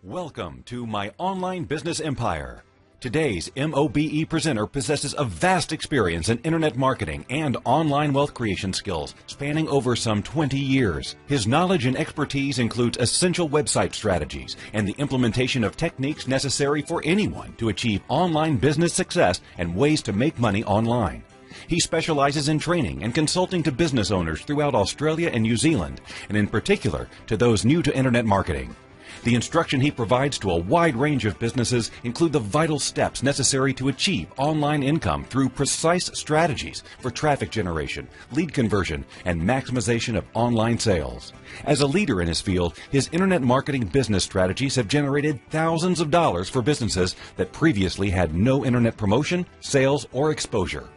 Welcome to My Online Business Empire. Today's MOBE presenter possesses a vast experience in internet marketing and online wealth creation skills spanning over some 20 years. His knowledge and expertise includes essential website strategies and the implementation of techniques necessary for anyone to achieve online business success and ways to make money online. He specializes in training and consulting to business owners throughout Australia and New Zealand, and in particular to those new to internet marketing. The instruction he provides to a wide range of businesses include the vital steps necessary to achieve online income through precise strategies for traffic generation, lead conversion, and maximization of online sales. As a leader in his field, his internet marketing business strategies have generated thousands of dollars for businesses that previously had no internet promotion, sales, or exposure.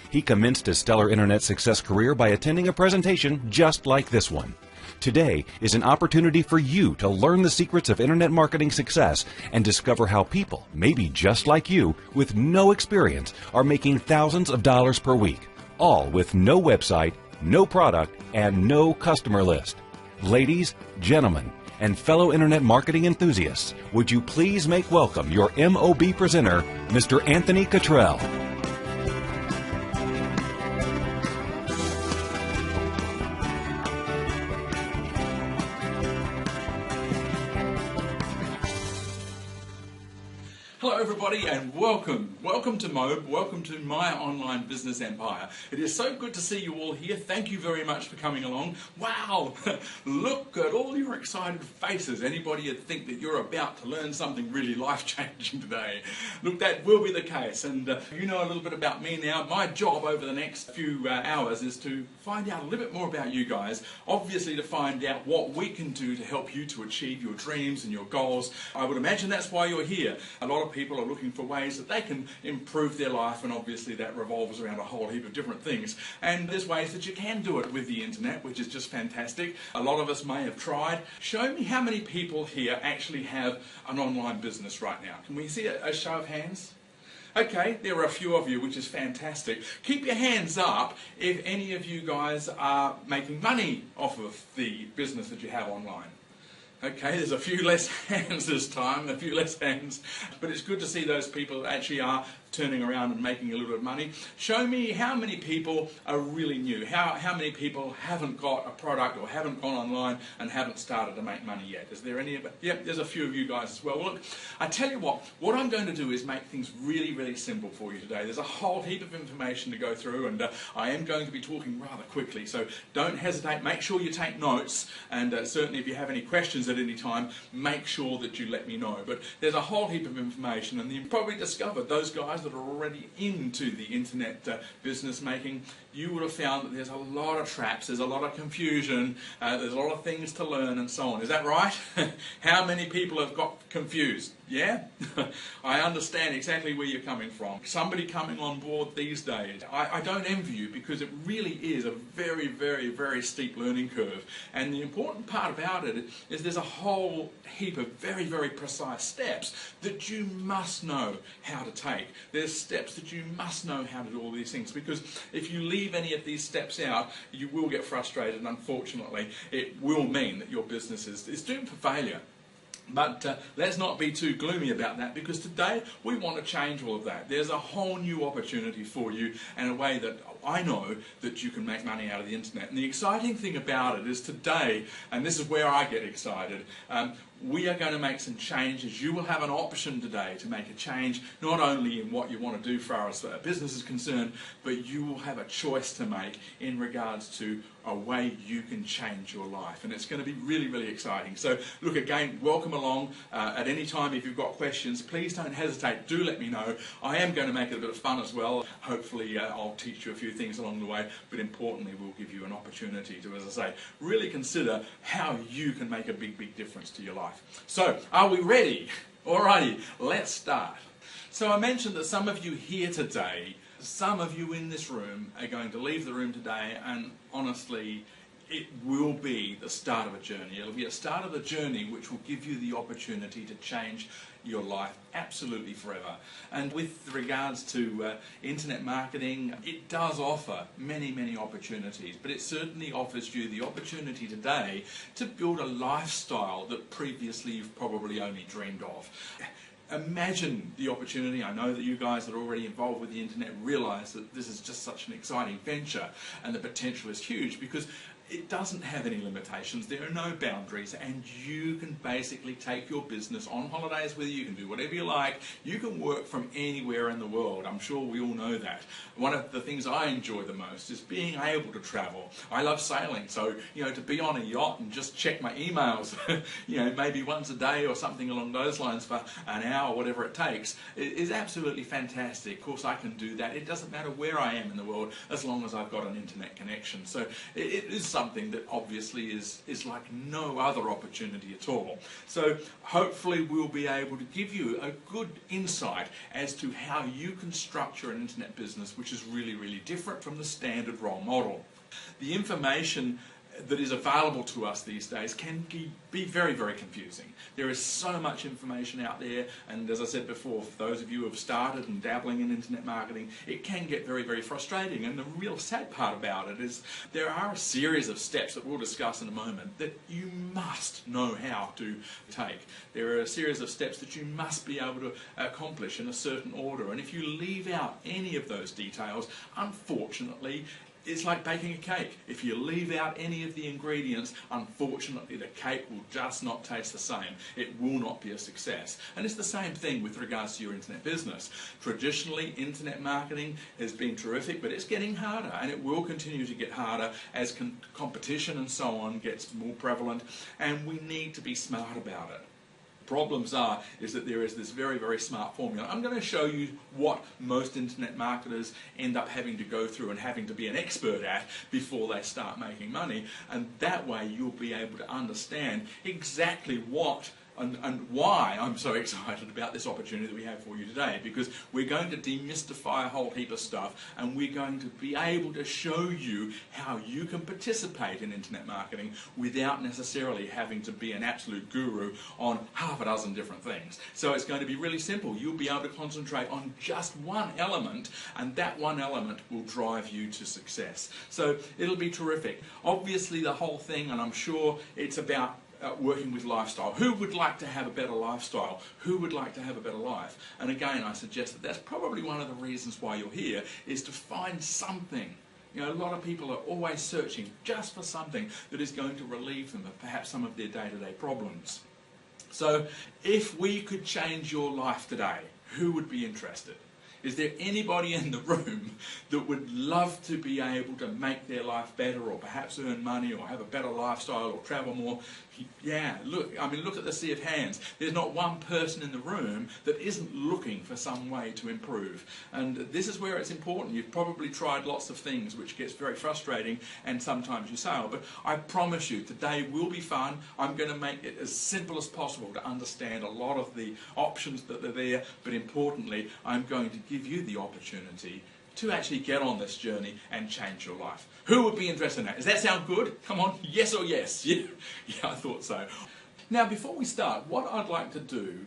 He commenced his stellar internet success career by attending a presentation just like this one. Today is an opportunity for you to learn the secrets of internet marketing success and discover how people, maybe just like you, with no experience, are making thousands of dollars per week, all with no website, no product, and no customer list. Ladies, gentlemen, and fellow internet marketing enthusiasts, would you please make welcome your MOB presenter, Mr. Anthony Cottrell. Hello everybody and welcome to MOBE, welcome to My Online Business Empire. It is so good to see you all here. Thank you very much for coming along. Wow, look at all your excited faces. Anybody would think that you're about to learn something really life-changing today. Look, that will be the case, and you know a little bit about me now. My job over the next few hours is to find out a little bit more about you guys, obviously to find out what we can do to help you to achieve your dreams and your goals. I would imagine that's why you're here. A lot of people are looking for ways that they can improve their life, and obviously that revolves around a whole heap of different things. And there's ways that you can do it with the internet, which is just fantastic. A lot of us may have tried. Show me how many people here actually have an online business right now. Can we see a show of hands? Okay, there are a few of you, which is fantastic. Keep your hands up if any of you guys are making money off of the business that you have online. Okay, there's a few less hands this time, a few less hands, but it's good to see those people that actually are turning around and making a little bit of money. Show me how many people are really new, how many people haven't got a product or haven't gone online and haven't started to make money yet. Is there any of it? Yep, there's a few of you guys as well. Well, look, I tell you what I'm going to do is make things really, really simple for you today. There's a whole heap of information to go through, and I am going to be talking rather quickly, so don't hesitate. Make sure you take notes, and certainly if you have any questions at any time, make sure that you let me know. But there's a whole heap of information, and you've probably discovered, those guys that are already into the internet business making, you would have found that there's a lot of traps, there's a lot of confusion, there's a lot of things to learn and so on. Is that right? How many people have got confused? Yeah? I understand exactly where you're coming from. Somebody coming on board these days, I don't envy you, because it really is a very, very, very steep learning curve. And the important part about it is there's a whole heap of very, very precise steps that you must know how to take. There's steps that you must know how to do all these things, because if you leave any of these steps out, you will get frustrated, and unfortunately it will mean that your business is doomed for failure. But let's not be too gloomy about that, because today we want to change all of that. There's a whole new opportunity for you, and a way that I know that you can make money out of the internet. And the exciting thing about it is today, and this is where I get excited, we are going to make some changes. You will have an option today to make a change, not only in what you want to do for as a business is concerned, but you will have a choice to make in regards to a way you can change your life. And it's going to be really, really exciting. So look, again, welcome along. At any time, if you've got questions, please don't hesitate. Do let me know. I am going to make it a bit of fun as well. Hopefully I'll teach you a few things along the way, but importantly we'll give you an opportunity to, as I say, really consider how you can make a big, big difference to your life. So, are we ready? Alrighty, let's start. So I mentioned that some of you here today, some of you in this room are going to leave the room today, and honestly, it will be the start of a journey. It'll be a start of a journey which will give you the opportunity to change your life absolutely forever. And with regards to internet marketing, it does offer many, many opportunities, but it certainly offers you the opportunity today to build a lifestyle that previously you've probably only dreamed of. Imagine the opportunity. I know that you guys that are already involved with the internet realize that this is just such an exciting venture, and the potential is huge because it doesn't have any limitations, there are no boundaries, and you can basically take your business on holidays with you, you can do whatever you like, you can work from anywhere in the world. I'm sure we all know that. One of the things I enjoy the most is being able to travel. I love sailing, so to be on a yacht and just check my emails, maybe once a day or something along those lines for an hour, whatever it takes, is absolutely fantastic. Of course I can do that. It doesn't matter where I am in the world as long as I've got an internet connection. So it is something that obviously is like no other opportunity at all. So hopefully we'll be able to give you a good insight as to how you can structure an internet business which is really, really different from the standard role model. The information that is available to us these days can be very, very confusing. There is so much information out there, and as I said before, for those of you who have started and dabbling in internet marketing, it can get very, very frustrating. And the real sad part about it is there are a series of steps that we'll discuss in a moment that you must know how to take. There are a series of steps that you must be able to accomplish in a certain order, and if you leave out any of those details, unfortunately, it's like baking a cake. If you leave out any of the ingredients, unfortunately the cake will just not taste the same. It will not be a success. And it's the same thing with regards to your internet business. Traditionally, internet marketing has been terrific, but it's getting harder, and it will continue to get harder as competition and so on gets more prevalent, and we need to be smart about it. Problems is that there is this very, very smart formula. I'm going to show you what most internet marketers end up having to go through and having to be an expert at before they start making money, and that way you'll be able to understand exactly what and why I'm so excited about this opportunity that we have for you today, because we're going to demystify a whole heap of stuff, and we're going to be able to show you how you can participate in internet marketing without necessarily having to be an absolute guru on half a dozen different things. So it's going to be really simple. You'll be able to concentrate on just one element, and that one element will drive you to success. So it'll be terrific. Obviously the whole thing, and I'm sure it's about working with lifestyle. Who would like to have a better lifestyle? Who would like to have a better life? And again, I suggest that that's probably one of the reasons why you're here, is to find something. A lot of people are always searching just for something that is going to relieve them of perhaps some of their day-to-day problems. So if we could change your life today, who would be interested? Is there anybody in the room that would love to be able to make their life better, or perhaps earn money, or have a better lifestyle, or travel more? Yeah, look at the sea of hands. There's not one person in the room that isn't looking for some way to improve. And this is where it's important. You've probably tried lots of things, which gets very frustrating, and sometimes you fail. But I promise you, today will be fun. I'm going to make it as simple as possible to understand a lot of the options that are there, but importantly, I'm going to give you the opportunity to actually get on this journey and change your life. Who would be interested in that? Does that sound good? Come on, yes or yes? Yeah, I thought so. Now, before we start, what I'd like to do,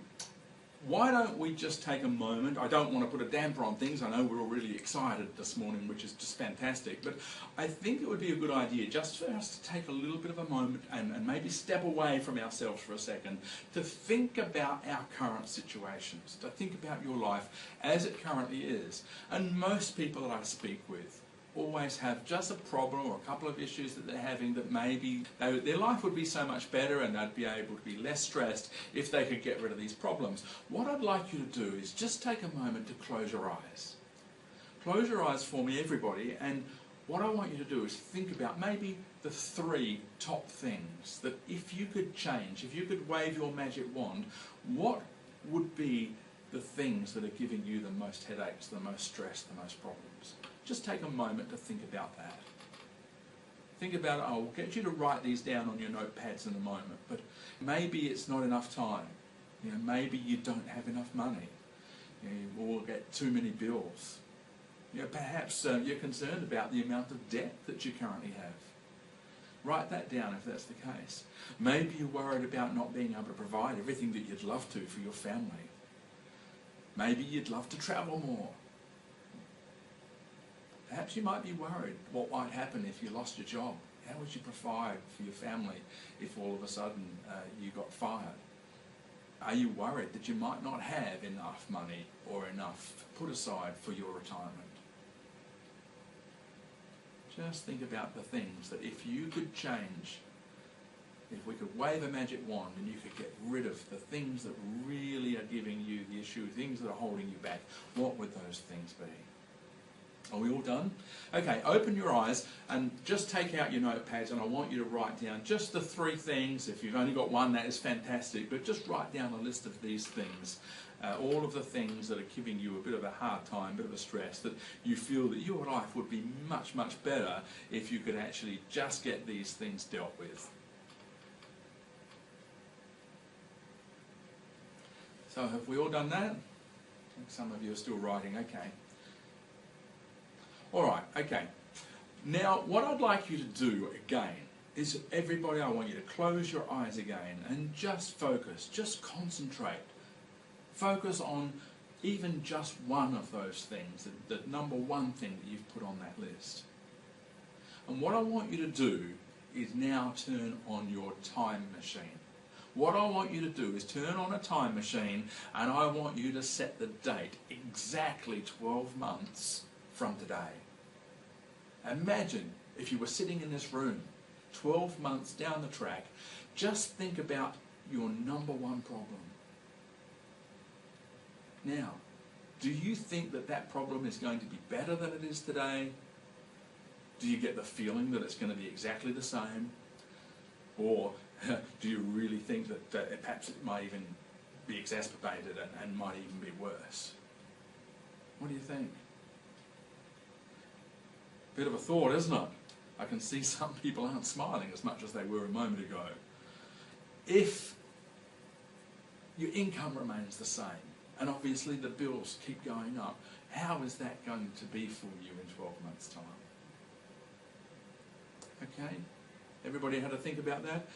why don't we just take a moment? I don't want to put a damper on things. I know we're all really excited this morning, which is just fantastic, but I think it would be a good idea just for us to take a little bit of a moment and maybe step away from ourselves for a second to think about our current situations, to think about your life as it currently is. And most people that I speak with always have just a problem or a couple of issues that they're having that maybe their life would be so much better and they'd be able to be less stressed if they could get rid of these problems. What I'd like you to do is just take a moment to close your eyes. Close your eyes for me, everybody, and what I want you to do is think about maybe the 3 top things that if you could change, if you could wave your magic wand, what would be the things that are giving you the most headaches, the most stress, the most problems? Just take a moment to think about that. Think about it. I'll get you to write these down on your notepads in a moment, but maybe it's not enough time. Maybe you don't have enough money. You will get too many bills. Perhaps you're concerned about the amount of debt that you currently have. Write that down if that's the case. Maybe you're worried about not being able to provide everything that you'd love to for your family. Maybe you'd love to travel more. Perhaps you might be worried what might happen if you lost your job. How would you provide for your family if all of a sudden you got fired? Are you worried that you might not have enough money or enough put aside for your retirement? Just think about the things that if you could change, if we could wave a magic wand and you could get rid of the things that really are giving you the issue, things that are holding you back, what would those things be? Are we all done? Okay, open your eyes and just take out your notepads, and I want you to write down just the 3 things. If you've only got one, that is fantastic, but just write down a list of these things. All of the things that are giving you a bit of a hard time, a bit of a stress, that you feel that your life would be much, much better if you could actually just get these things dealt with. So have we all done that? I think some of you are still writing, okay. Alright, okay. Now, what I'd like you to do again is, everybody, I want you to close your eyes again and just focus, just concentrate. Focus on even just one of those things, the number one thing that you've put on that list. And what I want you to do is now turn on your time machine. What I want you to do is turn on a time machine, and I want you to set the date exactly 12 months from today. Imagine if you were sitting in this room 12 months down the track. Just think about your number one problem. Now, do you think that that problem is going to be better than it is today? Do you get the feeling that it's going to be exactly the same? Or do you really think that perhaps it might even be exacerbated and might even be worse? What do you think? Bit of a thought, isn't it? I can see some people aren't smiling as much as they were a moment ago. If your income remains the same, and obviously the bills keep going up, how is that going to be for you in 12 months' time? Okay? Everybody had to think about that?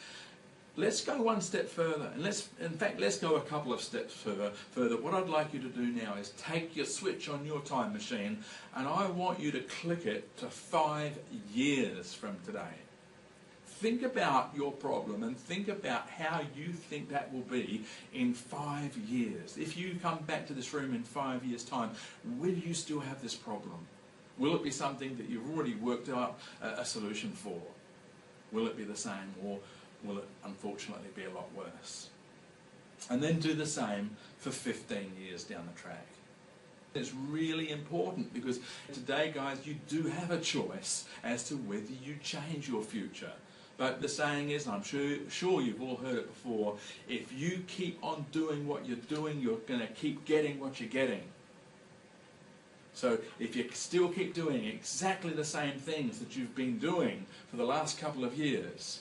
Let's go one step further, and let's go a couple of steps further. What I'd like you to do now is take your switch on your time machine, and I want you to click it to 5 years from today. Think about your problem and think about how you think that will be in 5 years. If you come back to this room in 5 years' time, will you still have this problem? Will it be something that you've already worked out a solution for? Will it be the same, or will it unfortunately be a lot worse? And then do the same for 15 years down the track. It's really important, because today, guys, you do have a choice as to whether you change your future. But the saying is, and I'm sure you've all heard it before, if you keep on doing what you're doing, you're going to keep getting what you're getting. So if you still keep doing exactly the same things that you've been doing for the last couple of years,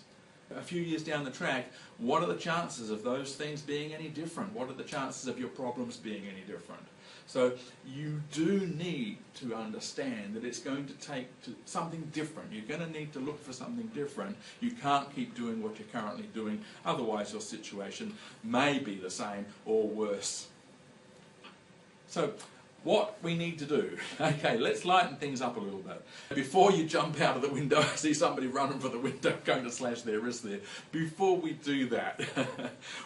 a few years down the track, what are the chances of those things being any different? What are the chances of your problems being any different? So you do need to understand that it's going to take something different. You're going to need to look for something different. You can't keep doing what you're currently doing, otherwise your situation may be the same or worse. So what we need to do, okay, let's lighten things up a little bit. Before you jump out of the window, I see somebody running for the window going to slash their wrist there. Before we do that,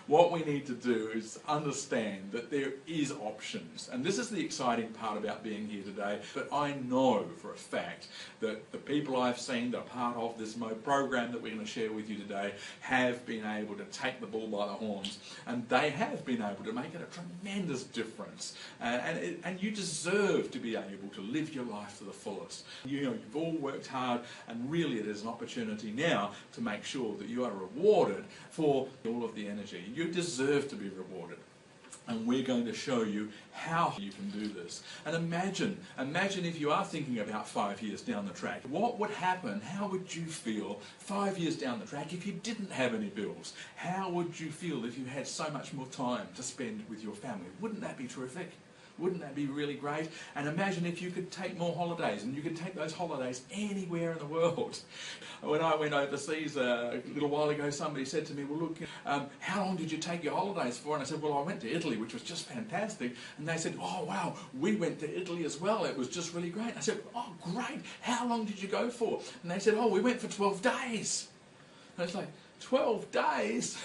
what we need to do is understand that there is options. And this is the exciting part about being here today. But I know for a fact that the people I've seen that are part of this MOBE program that we're going to share with you today have been able to take the bull by the horns. And they have been able to make it a tremendous difference. And you deserve to be able to live your life to the fullest. You know, you've all worked hard, and really it is an opportunity now to make sure that you are rewarded for all of the energy. You deserve to be rewarded. And we're going to show you how you can do this. And imagine if you are thinking about 5 years down the track. What would happen? How would you feel 5 years down the track if you didn't have any bills? How would you feel if you had so much more time to spend with your family? Wouldn't that be terrific? Wouldn't that be really great? And imagine if you could take more holidays, and you could take those holidays anywhere in the world. When I went overseas a little while ago, somebody said to me, well, look, how long did you take your holidays for? And I said, well, I went to Italy, which was just fantastic. And they said, oh, wow, we went to Italy as well. It was just really great. I said, oh, great. How long did you go for? And they said, oh, we went for 12 days. And it's like, 12 days?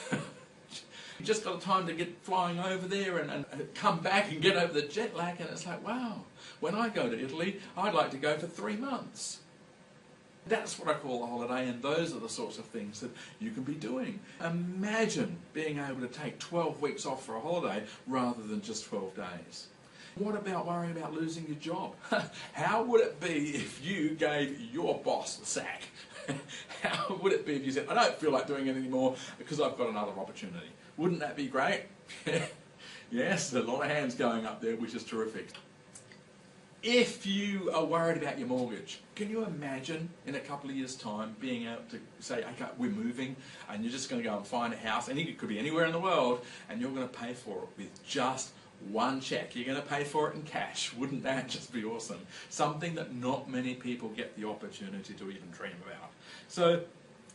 You just got time to get flying over there and come back and get over the jet lag. And it's like, wow, when I go to Italy, I'd like to go for 3 months. That's what I call a holiday, and those are the sorts of things that you can be doing. Imagine being able to take 12 weeks off for a holiday rather than just 12 days. What about worrying about losing your job? How would it be if you gave your boss the sack? How would it be if you said, I don't feel like doing it anymore because I've got another opportunity? Wouldn't that be great? Yes, a lot of hands going up there, which is terrific. If you are worried about your mortgage, can you imagine in a couple of years' time being able to say, okay, we're moving, and you're just going to go and find a house, and it could be anywhere in the world, and you're going to pay for it with just one check. You're going to pay for it in cash. Wouldn't that just be awesome? Something that not many people get the opportunity to even dream about. So,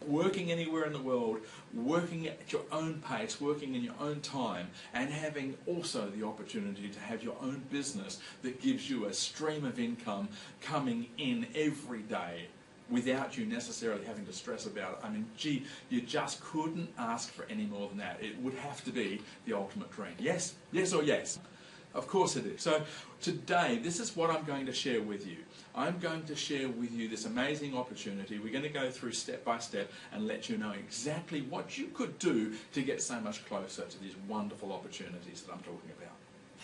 working anywhere in the world, working at your own pace, working in your own time, and having also the opportunity to have your own business that gives you a stream of income coming in every day without you necessarily having to stress about it. I mean, gee, you just couldn't ask for any more than that. It would have to be the ultimate dream. Yes? Yes or yes? Of course it is. So today, this is what I'm going to share with you. I'm going to share with you this amazing opportunity. We're going to go through step by step and let you know exactly what you could do to get so much closer to these wonderful opportunities that I'm talking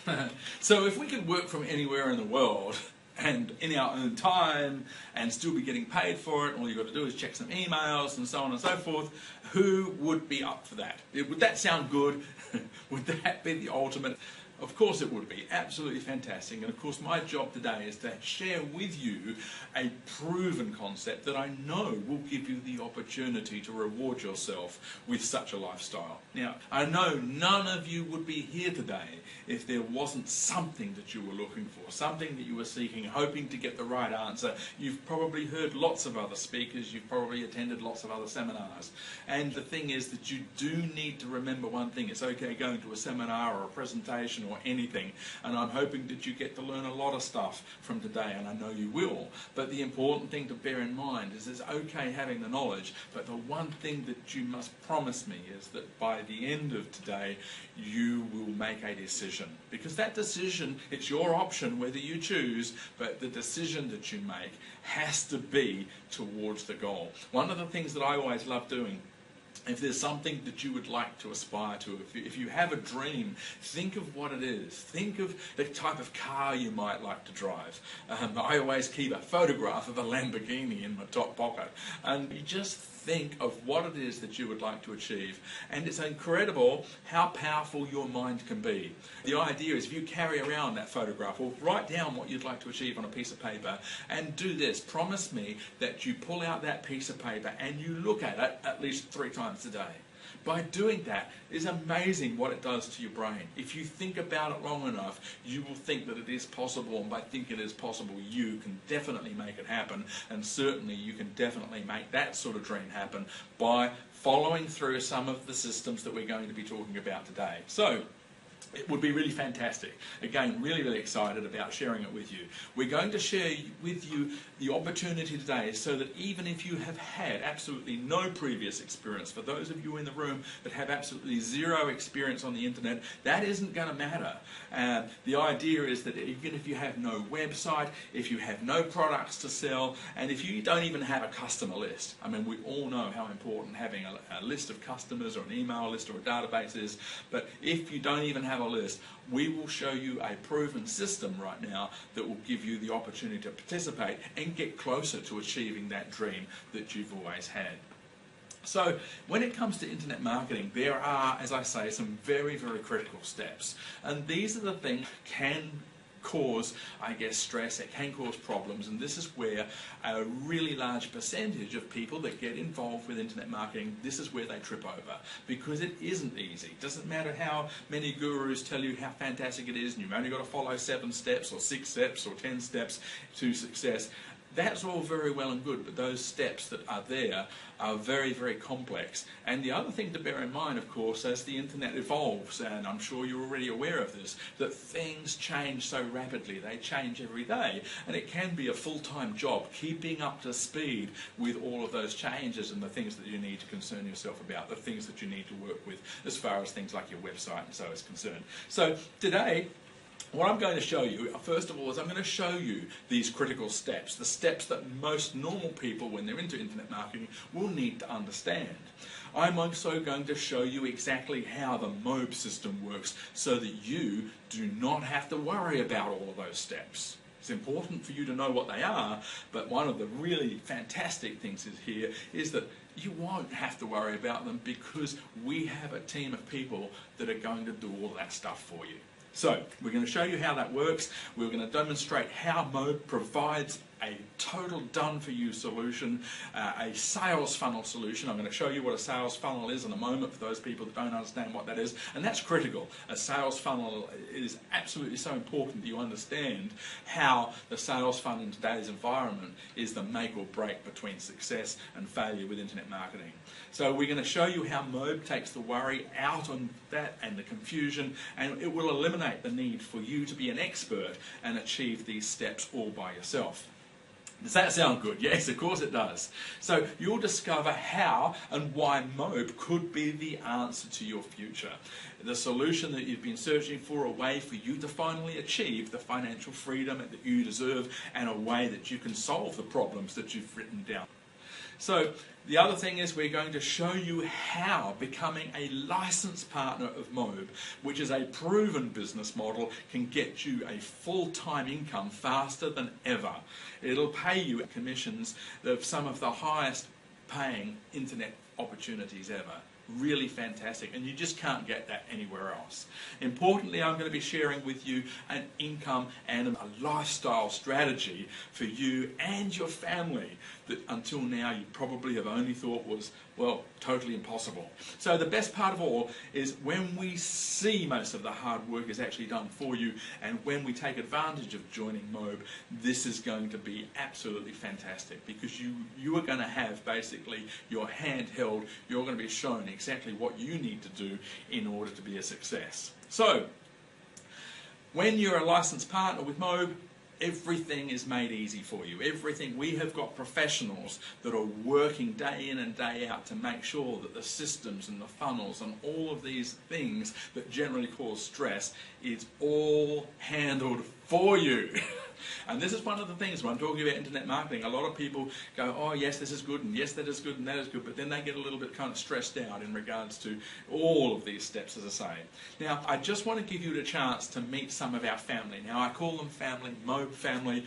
about. So if we could work from anywhere in the world and in our own time and still be getting paid for it, all you've got to do is check some emails and so on and so forth, who would be up for that? Would that sound good? Would that be the ultimate? Of course it would be. Absolutely fantastic. And of course my job today is to share with you a proven concept that I know will give you the opportunity to reward yourself with such a lifestyle. Now, I know none of you would be here today if there wasn't something that you were looking for, something that you were seeking, hoping to get the right answer. You've probably heard lots of other speakers, you've probably attended lots of other seminars. And the thing is that you do need to remember one thing. It's okay going to a seminar or a presentation or anything, and I'm hoping that you get to learn a lot of stuff from today, and I know you will. But the important thing to bear in mind is it's okay having the knowledge, but the one thing that you must promise me is that by the end of today you will make a decision, because that decision, it's your option whether you choose, but the decision that you make has to be towards the goal. One of the things that I always love doing, if there's something that you would like to aspire to, if you have a dream, think of what it is. Think of the type of car you might like to drive. I always keep a photograph of a Lamborghini in my top pocket. And you just think of what it is that you would like to achieve. And it's incredible how powerful your mind can be. The idea is if you carry around that photograph, or write down what you'd like to achieve on a piece of paper, and do this. Promise me that you pull out that piece of paper and you look at it at least 3 times a day. By doing that, it's amazing what it does to your brain. If you think about it long enough, you will think that it is possible, and by thinking it is possible, you can definitely make it happen, and certainly you can definitely make that sort of dream happen by following through some of the systems that we're going to be talking about today. So, it would be really fantastic. Again, really excited about sharing it with you. We're going to share with you the opportunity today so that even if you have had absolutely no previous experience, for those of you in the room that have absolutely zero experience on the internet, that isn't going to matter. The idea is that even if you have no website, if you have no products to sell, and if you don't even have a customer list, I mean, we all know how important having a list of customers or an email list or a database is, but if you don't even have a list, we will show you a proven system right now that will give you the opportunity to participate and get closer to achieving that dream that you've always had. So when it comes to internet marketing, there are, as I say, some very critical steps, and these are the things that can cause, I guess, stress, it can cause problems, and this is where a really large percentage of people that get involved with internet marketing, this is where they trip over, because it isn't easy. It doesn't matter how many gurus tell you how fantastic it is and you've only got to follow 7 steps or 6 steps or 10 steps to success. That's all very well and good, but those steps that are there are very, very complex. And the other thing to bear in mind, of course, as the internet evolves, and I'm sure you're already aware of this, that things change so rapidly. They change every day, and it can be a full-time job keeping up to speed with all of those changes and the things that you need to concern yourself about, the things that you need to work with as far as things like your website and so is concerned. So today, what I'm going to show you, first of all, is I'm going to show you these critical steps, the steps that most normal people, when they're into internet marketing, will need to understand. I'm also going to show you exactly how the MOBE system works so that you do not have to worry about all of those steps. It's important for you to know what they are, but one of the really fantastic things here is that you won't have to worry about them because we have a team of people that are going to do all that stuff for you. So, we're going to show you how that works. We're going to demonstrate how MOBE provides a total done-for-you solution, a sales funnel solution. I'm going to show you what a sales funnel is in a moment for those people that don't understand what that is, and that's critical. A sales funnel is absolutely so important that you understand how the sales funnel in today's environment is the make or break between success and failure with internet marketing. So we're going to show you how MOBE takes the worry out on that and the confusion, and it will eliminate the need for you to be an expert and achieve these steps all by yourself. Does that sound good? Yes, of course it does. So you'll discover how and why MOBE could be the answer to your future. The solution that you've been searching for, a way for you to finally achieve the financial freedom that you deserve, and a way that you can solve the problems that you've written down. So the other thing is we're going to show you how becoming a licensed partner of MOBE, which is a proven business model, can get you a full-time income faster than ever. It'll pay you commissions of some of the highest paying internet opportunities ever. Really fantastic, and you just can't get that anywhere else. Importantly, I'm going to be sharing with you an income and a lifestyle strategy for you and your family that until now you probably have only thought was, well, totally impossible. So the best part of all is when we see most of the hard work is actually done for you, and when we take advantage of joining MOBE, this is going to be absolutely fantastic, because you are going to have basically your hand held, you're going to be shown exactly what you need to do in order to be a success. So, when you're a licensed partner with MOBE, everything is made easy for you. Everything. We have got professionals that are working day in and day out to make sure that the systems and the funnels and all of these things that generally cause stress is all handled for you. And this is one of the things when I'm talking about internet marketing, a lot of people go, oh yes, this is good, and yes, that is good, and that is good, but then they get a little bit kind of stressed out in regards to all of these steps, as I say. Now, I just want to give you the chance to meet some of our family. Now, I call them family, MOBE family.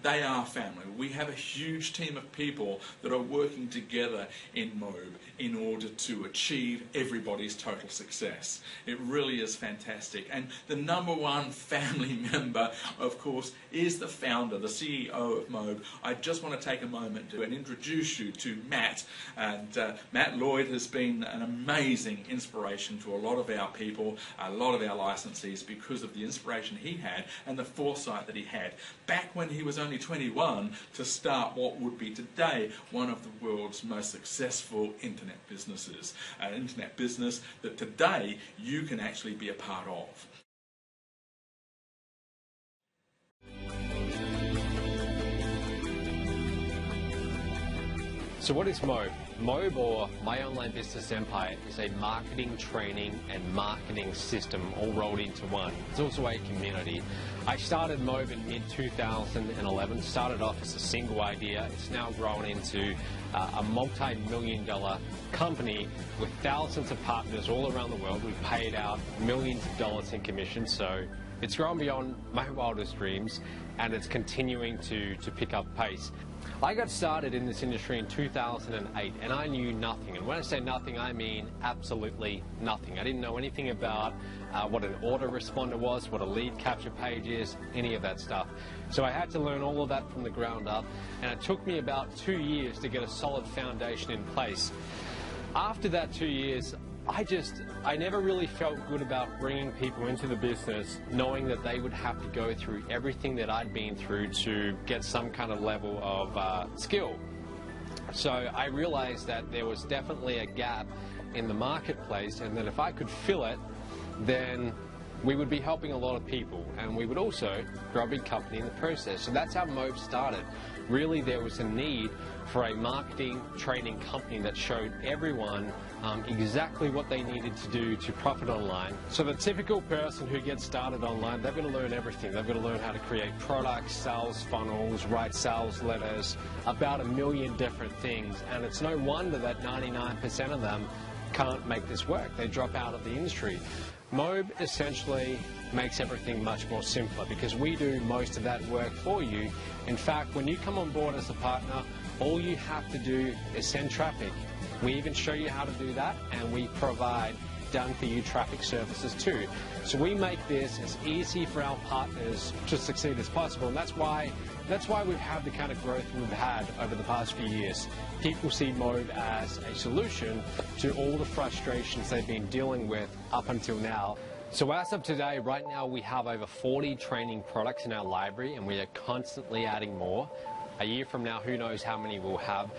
They are family. We have a huge team of people that are working together in MOBE in order to achieve everybody's total success. It really is fantastic. And the number one family member, of course, is the founder, the CEO of MOBE. I just want to take a moment to introduce you to Matt. And Matt Lloyd has been an amazing inspiration to a lot of our people, a lot of our licensees, because of the inspiration he had and the foresight that he had back when he was only 21 to start what would be today one of the world's most successful internet businesses. An internet business that today you can actually be a part of. So what is MOBE? MOBE, or My Online Business Empire, is a marketing, training and marketing system all rolled into one. It's also a community. I started MOBE in mid-2011, started off as a single idea. It's now grown into a multi-million-dollar company with thousands of partners all around the world. We've paid out millions of dollars in commissions, so it's grown beyond my wildest dreams, and it's continuing to pick up pace. I got started in this industry in 2008 and I knew nothing. And when I say nothing, I mean absolutely nothing. I didn't know anything about what an autoresponder was, what a lead capture page is, any of that stuff. So I had to learn all of that from the ground up, and it took me about 2 years to get a solid foundation in place. After that 2 years, I never really felt good about bringing people into the business knowing that they would have to go through everything that I'd been through to get some kind of level of skill. So I realized that there was definitely a gap in the marketplace, and that if I could fill it, then we would be helping a lot of people, and we would also grow a big company in the process. So that's how MOBE started. Really, there was a need for a marketing training company that showed everyone exactly what they needed to do to profit online. So the typical person who gets started online, they've got to learn everything. They've got to learn how to create products, sales funnels, write sales letters, about 1 million different things. And it's no wonder that 99% of them can't make this work. They drop out of the industry. MOBE essentially makes everything much more simpler because we do most of that work for you. In fact, when you come on board as a partner, all you have to do is send traffic. We even show you how to do that, and we provide done-for-you traffic services too. So we make this as easy for our partners to succeed as possible, and that's why we've had the kind of growth we've had over the past few years. People see MOBE as a solution to all the frustrations they've been dealing with up until now. So as of today, right now we have over 40 training products in our library, and we are constantly adding more. A year from now, who knows how many we'll have,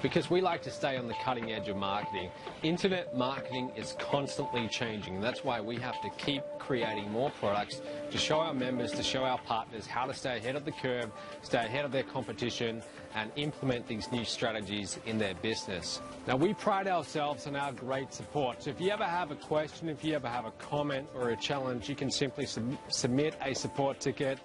because we like to stay on the cutting edge of marketing. Internet marketing is constantly changing. That's why we have to keep creating more products to show our members, to show our partners how to stay ahead of the curve, stay ahead of their competition, and implement these new strategies in their business. Now, we pride ourselves on our great support. So if you ever have a question, if you ever have a comment or a challenge, you can simply submit a support ticket,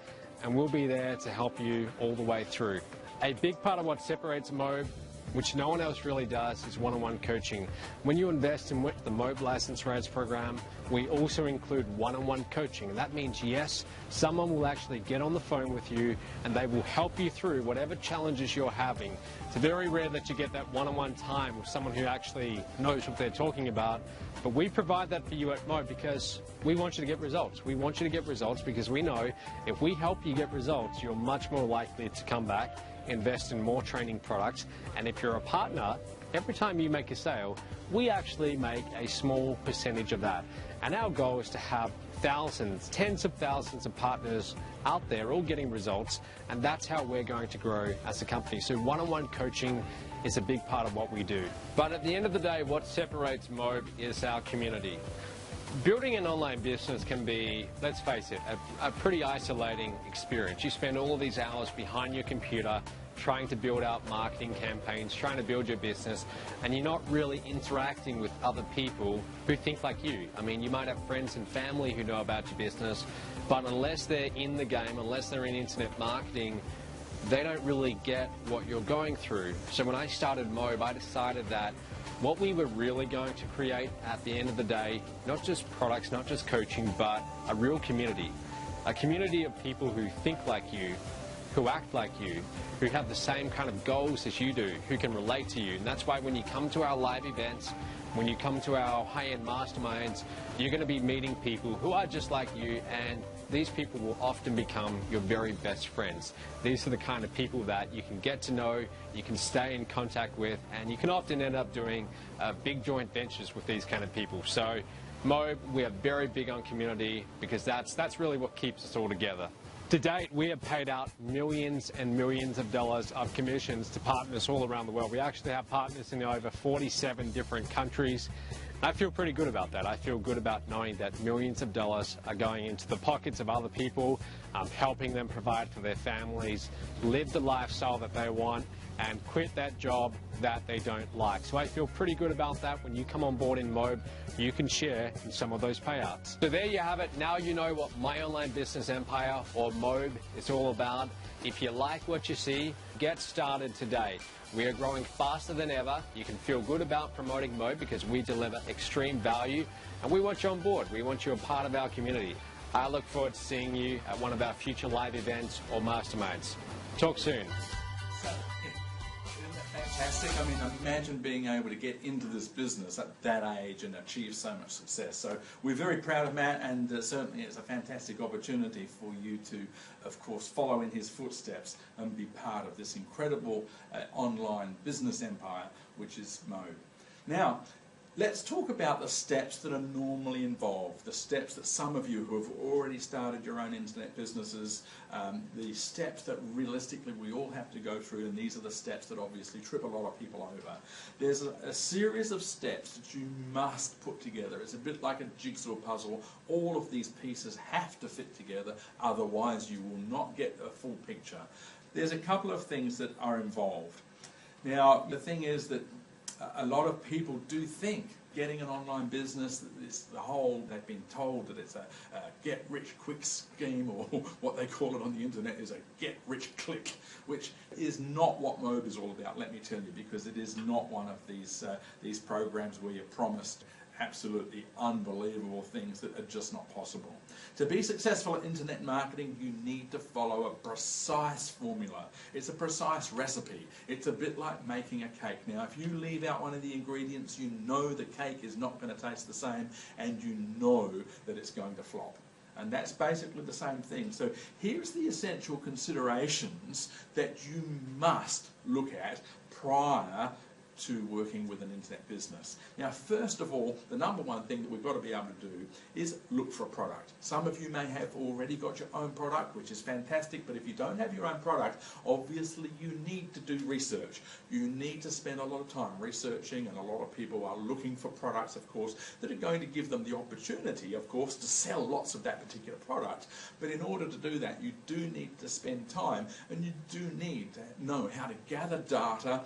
and we'll be there to help you all the way through. A big part of what separates MOBE, which no one else really does, is one-on-one coaching. When you invest in the MOBE License Rights Program, we also include one-on-one coaching. And that means, yes, someone will actually get on the phone with you and they will help you through whatever challenges you're having. It's very rare that you get that one-on-one time with someone who actually knows what they're talking about. But we provide that for you at MOBE because we want you to get results. We want you to get results because we know if we help you get results, you're much more likely to come back, invest in more training products, and if you're a partner, every time you make a sale, we actually make a small percentage of that. And our goal is to have thousands, tens of thousands of partners out there all getting results, and that's how we're going to grow as a company. So one-on-one coaching is a big part of what we do. But at the end of the day, what separates MOBE is our community. Building an online business can be, let's face it, a pretty isolating experience. You spend all of these hours behind your computer trying to build out marketing campaigns, trying to build your business, and you're not really interacting with other people who think like you. I mean, you might have friends and family who know about your business, but unless they're in the game, unless they're in internet marketing, they don't really get what you're going through. So when I started MOBE, I decided that what we were really going to create at the end of the day, not just products, not just coaching, but a real community. A community of people who think like you, who act like you, who have the same kind of goals as you do, who can relate to you. And that's why when you come to our live events, when you come to our high-end masterminds, you're going to be meeting people who are just like you, and these people will often become your very best friends. These are the kind of people that you can get to know, you can stay in contact with, and you can often end up doing big joint ventures with these kind of people. So MOBE, we are very big on community because that's really what keeps us all together. To date, we have paid out millions and millions of dollars of commissions to partners all around the world. We actually have partners in over 47 different countries. I feel pretty good about that. I feel good about knowing that millions of dollars are going into the pockets of other people, helping them provide for their families, live the lifestyle that they want, and quit that job that they don't like. So I feel pretty good about that. When you come on board in MOBE, you can share in some of those payouts. So there you have it. Now you know what My Online Business Empire, or MOBE, is all about. If you like what you see, get started today. We are growing faster than ever. You can feel good about promoting MOBE because we deliver extreme value, and we want you on board. We want you a part of our community. I look forward to seeing you at one of our future live events or masterminds. Talk soon. So, fantastic. I mean, imagine being able to get into this business at that age and achieve so much success. So we're very proud of Matt, and certainly it's a fantastic opportunity for you to, of course, follow in his footsteps and be part of this incredible online business empire, which is MOBE. Now, let's talk about the steps that are normally involved, the steps that some of you who have already started your own internet businesses, the steps that realistically we all have to go through, and these are the steps that obviously trip a lot of people over. There's a series of steps that you must put together. It's a bit like a jigsaw puzzle. All of these pieces have to fit together, otherwise you will not get a full picture. There's a couple of things that are involved. Now, the thing is that a lot of people do think getting an online business is they've been told that it's a get-rich-quick scheme, or what they call it on the internet is a get-rich-click, which is not what MOBE is all about, let me tell you, because it is not one of these programs where you're promised absolutely unbelievable things that are just not possible. To be successful at internet marketing, you need to follow a precise formula. It's a precise recipe. It's a bit like making a cake. Now, if you leave out one of the ingredients, you know the cake is not going to taste the same, and you know that it's going to flop. And that's basically the same thing. So here's the essential considerations that you must look at prior to working with an internet business. Now, first of all, the number one thing that we've got to be able to do is look for a product. Some of you may have already got your own product, which is fantastic, but if you don't have your own product, obviously you need to do research. You need to spend a lot of time researching, and a lot of people are looking for products, of course, that are going to give them the opportunity, of course, to sell lots of that particular product. But in order to do that, you do need to spend time, and you do need to know how to gather data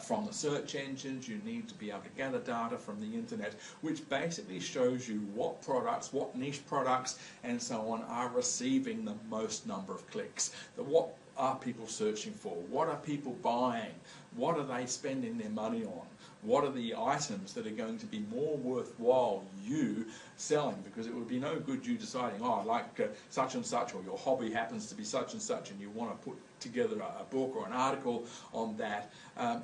from the search engines. You need to be able to gather data from the internet, which basically shows you what products, what niche products and so on are receiving the most number of clicks. What are people searching for? What are people buying? What are they spending their money on? What are the items that are going to be more worthwhile you selling? Because it would be no good you deciding, oh, I like such and such, or your hobby happens to be such and such, and you want to put together a book or an article on that.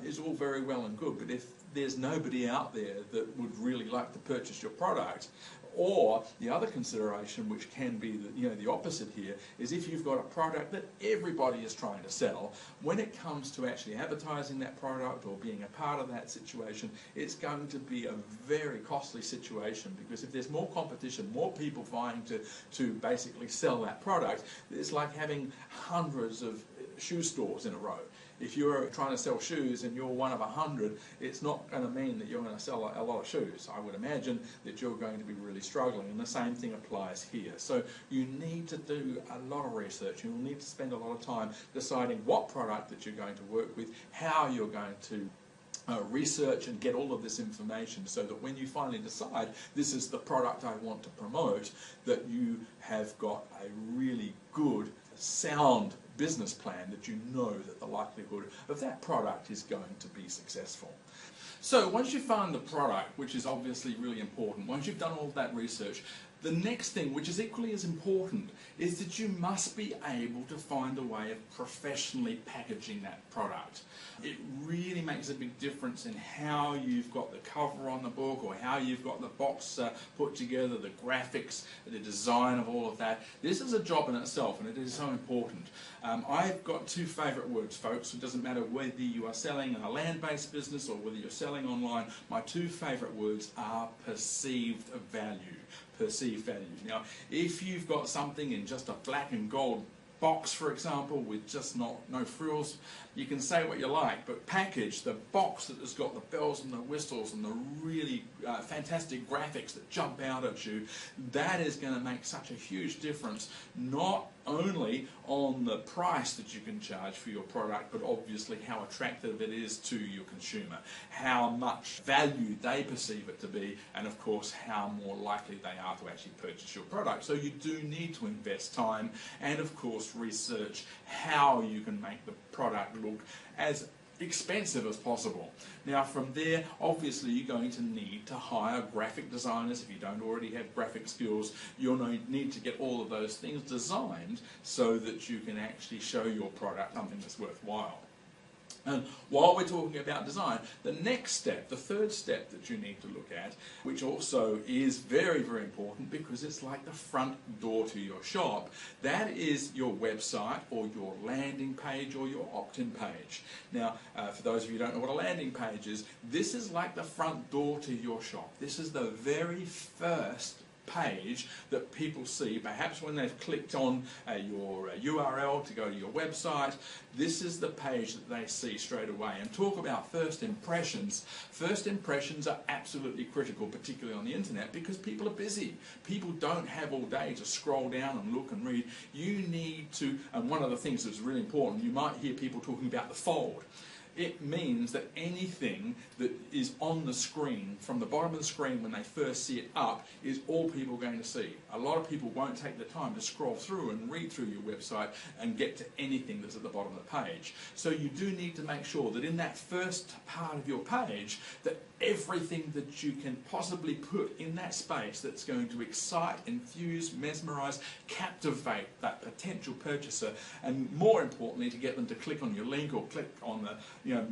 Is all very well and good, but if there's nobody out there that would really like to purchase your product, or the other consideration, which can be the opposite here, is if you've got a product that everybody is trying to sell, when it comes to actually advertising that product or being a part of that situation, it's going to be a very costly situation, because if there's more competition, more people vying to basically sell that product, it's like having hundreds of shoe stores in a row. If you're trying to sell shoes and you're one of 100, it's not going to mean that you're going to sell a lot of shoes. I would imagine that you're going to be really struggling, and the same thing applies here. So you need to do a lot of research. You'll need to spend a lot of time deciding what product that you're going to work with, how you're going to research and get all of this information, so that when you finally decide this is the product I want to promote, that you have got a really good, sound business plan, that you know that the likelihood of that product is going to be successful. So once you find the product, which is obviously really important, once you've done all of that research, the next thing, which is equally as important, is that you must be able to find a way of professionally packaging that product. It really makes a big difference in how you've got the cover on the book, or how you've got the box put together, the graphics, the design of all of that. This is a job in itself, and it is so important. I've got two favourite words, folks. It doesn't matter whether you are selling in a land-based business or whether you're selling online. My two favourite words are perceived value. Perceived value. Now, if you've got something in just a black and gold box, for example, with just no frills, you can say what you like, but package the box that has got the bells and the whistles and the really fantastic graphics that jump out at you, that is going to make such a huge difference, not only on the price that you can charge for your product, but obviously how attractive it is to your consumer, how much value they perceive it to be, and of course how more likely they are to actually purchase your product. So you do need to invest time and of course research how you can make the product look as expensive as possible. Now from there, obviously you're going to need to hire graphic designers. If you don't already have graphic skills, you'll need to get all of those things designed so that you can actually show your product something that's worthwhile. And while we're talking about design, the next step, the third step that you need to look at, which also is very, very important because it's like the front door to your shop, that is your website or your landing page or your opt-in page. Now, for those of you who don't know what a landing page is, this is like the front door to your shop. This is the very first page that people see, perhaps when they've clicked on your URL to go to your website. This is the page that they see straight away. And talk about first impressions. First impressions are absolutely critical, particularly on the internet, because people are busy. People don't have all day to scroll down and look and read. You need to, and one of the things that's really important, you might hear people talking about the fold. It means that anything that is on the screen, from the bottom of the screen when they first see it up, is all people are going to see. A lot of people won't take the time to scroll through and read through your website and get to anything that's at the bottom of the page. So you do need to make sure that in that first part of your page, that everything that you can possibly put in that space that's going to excite, infuse, mesmerize, captivate that potential purchaser, and more importantly, to get them to click on your link or click on the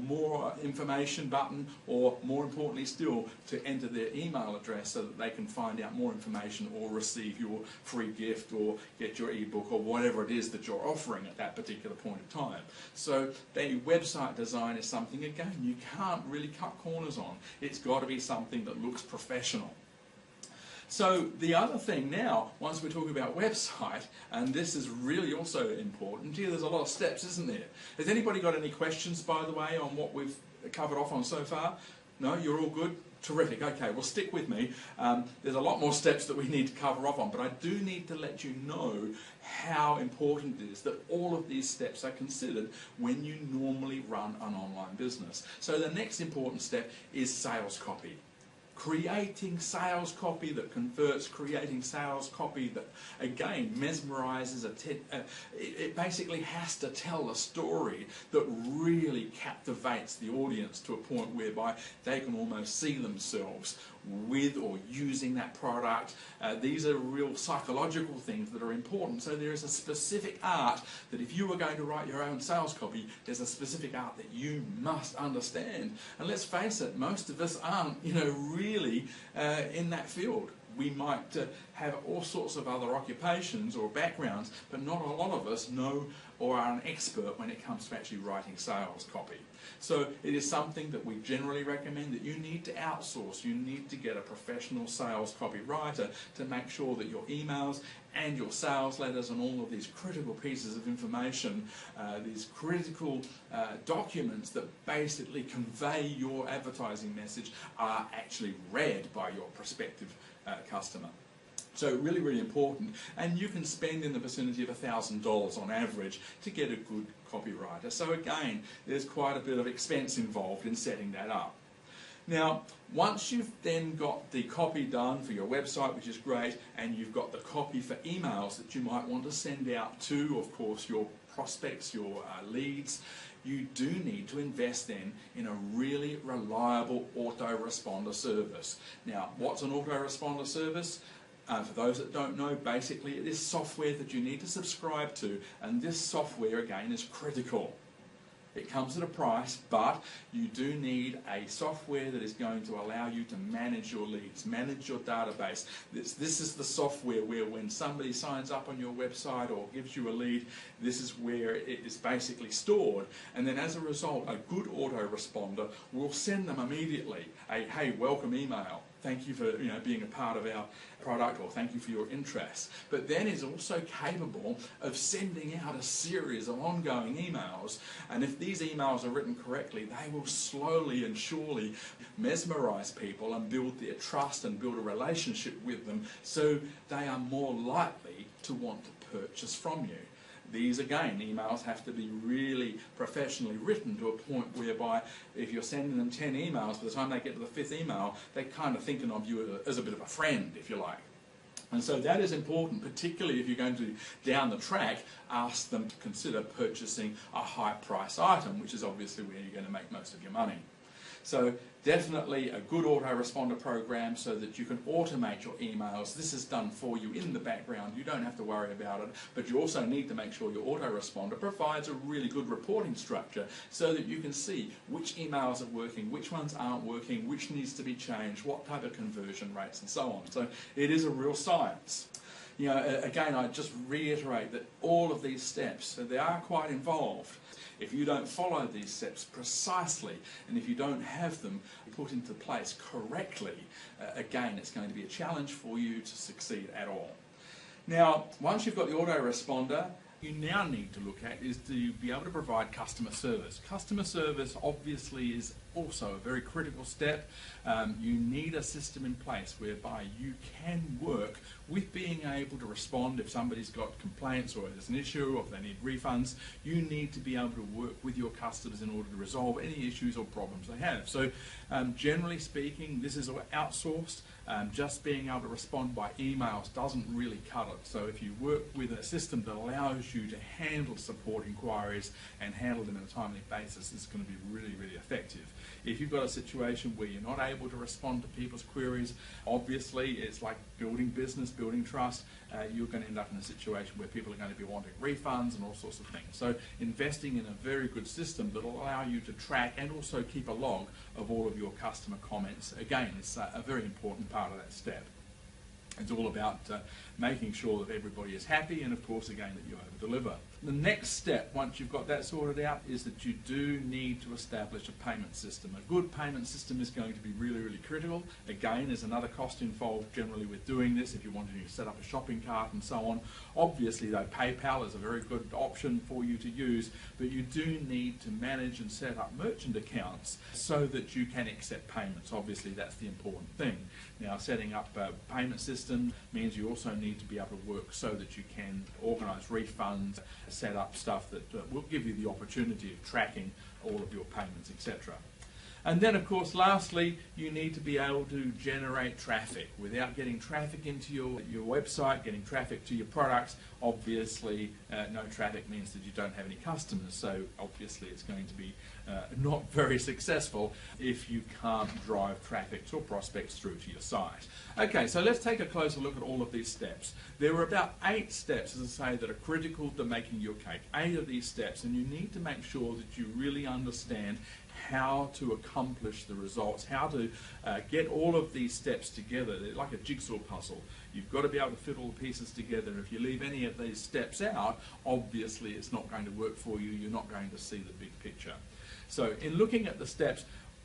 more information button, or more importantly still, to enter their email address so that they can find out more information or receive your free gift or get your ebook or whatever it is that you're offering at that particular point of time. So the website design is something, again, you can't really cut corners on. It's got to be something that looks professional. So the other thing now, once we're talking about website, and this is really also important, there's a lot of steps, isn't there? Has anybody got any questions, by the way, on what we've covered off on so far? No, you're all good? Terrific. Okay, well, stick with me. There's a lot more steps that we need to cover off on, but I do need to let you know how important it is that all of these steps are considered when you normally run an online business. So the next important step is sales copy. Creating sales copy that converts, creating sales copy that, again, mesmerizes. It basically has to tell a story that really captivates the audience to a point whereby they can almost see themselves with or using that product. These are real psychological things that are important. So there is a specific art that if you were going to write your own sales copy, there's a specific art that you must understand. And let's face it, most of us aren't, really in that field. We might have all sorts of other occupations or backgrounds, but not a lot of us know or are an expert when it comes to actually writing sales copy. So it is something that we generally recommend that you need to outsource. You need to get a professional sales copywriter to make sure that your emails and your sales letters and all of these critical pieces of information, these critical documents that basically convey your advertising message are actually read by your prospective customer. So really, really important, and you can spend in the vicinity of $1,000 on average to get a good copywriter. So again, there's quite a bit of expense involved in setting that up. Now, once you've then got the copy done for your website, which is great, and you've got the copy for emails that you might want to send out to, of course, your prospects, your leads, you do need to invest then in a really reliable autoresponder service. Now, what's an autoresponder service? For those that don't know, basically it is software that you need to subscribe to, and this software again is critical. It comes at a price, but you do need a software that is going to allow you to manage your leads, manage your database. This is the software where when somebody signs up on your website or gives you a lead, this is where it is basically stored. And then as a result, a good autoresponder will send them immediately a, hey, welcome email. Thank you for being a part of our product, or thank you for your interest. But then is also capable of sending out a series of ongoing emails, and if these emails are written correctly, they will slowly and surely mesmerize people and build their trust and build a relationship with them, so they are more likely to want to purchase from you. These, again, emails have to be really professionally written to a point whereby if you're sending them 10 emails, by the time they get to the 5th email, they're kind of thinking of you as a bit of a friend, if you like. And so that is important, particularly if you're going to, down the track, ask them to consider purchasing a high-price item, which is obviously where you're going to make most of your money. So definitely a good autoresponder program so that you can automate your emails. This is done for you in the background. You don't have to worry about it, but you also need to make sure your autoresponder provides a really good reporting structure so that you can see which emails are working, which ones aren't working, which needs to be changed, what type of conversion rates and so on. So it is a real science. You know, again, I just reiterate that all of these steps, they are quite involved. If you don't follow these steps precisely, and if you don't have them put into place correctly, again, it's going to be a challenge for you to succeed at all. Now, once you've got the autoresponder, you now need to look at is to be able to provide customer service. Customer service obviously is also a very critical step. You need a system in place whereby you can work with being able to respond if somebody's got complaints or there's an issue or if they need refunds. You need to be able to work with your customers in order to resolve any issues or problems they have. So generally speaking, this is outsourced. Just being able to respond by emails doesn't really cut it. So if you work with a system that allows you to handle support inquiries and handle them on a timely basis, it's going to be really, really effective. If you've got a situation where you're not able to respond to people's queries, obviously it's like building business, building trust. You're going to end up in a situation where people are going to be wanting refunds and all sorts of things. So investing in a very good system that will allow you to track and also keep a log of all of your customer comments, again, is a very important part of that step. It's all about making sure that everybody is happy and, of course, again, that you over-deliver. The next step, once you've got that sorted out, is that you do need to establish a payment system. A good payment system is going to be really, really critical. Again, there's another cost involved generally with doing this if you want to set up a shopping cart and so on. Obviously, though, PayPal is a very good option for you to use, but you do need to manage and set up merchant accounts so that you can accept payments. Obviously, that's the important thing. Now, setting up a payment system means you also need to be able to work so that you can organise refunds, set up stuff that will give you the opportunity of tracking all of your payments, etc. And then, of course, lastly, you need to be able to generate traffic. Without getting traffic into your website, getting traffic to your products, obviously no traffic means that you don't have any customers. So obviously it's going to be not very successful if you can't drive traffic or prospects through to your site. Okay, so let's take a closer look at all of these steps. There are about 8 steps, as I say, that are critical to making your cake. 8 of these steps, and you need to make sure that you really understand how to accomplish the results, how to get all of these steps together. They're like a jigsaw puzzle. You've got to be able to fit all the pieces together. If you leave any of these steps out, obviously it's not going to work for you. You're not going to see the big picture. So in looking at the steps,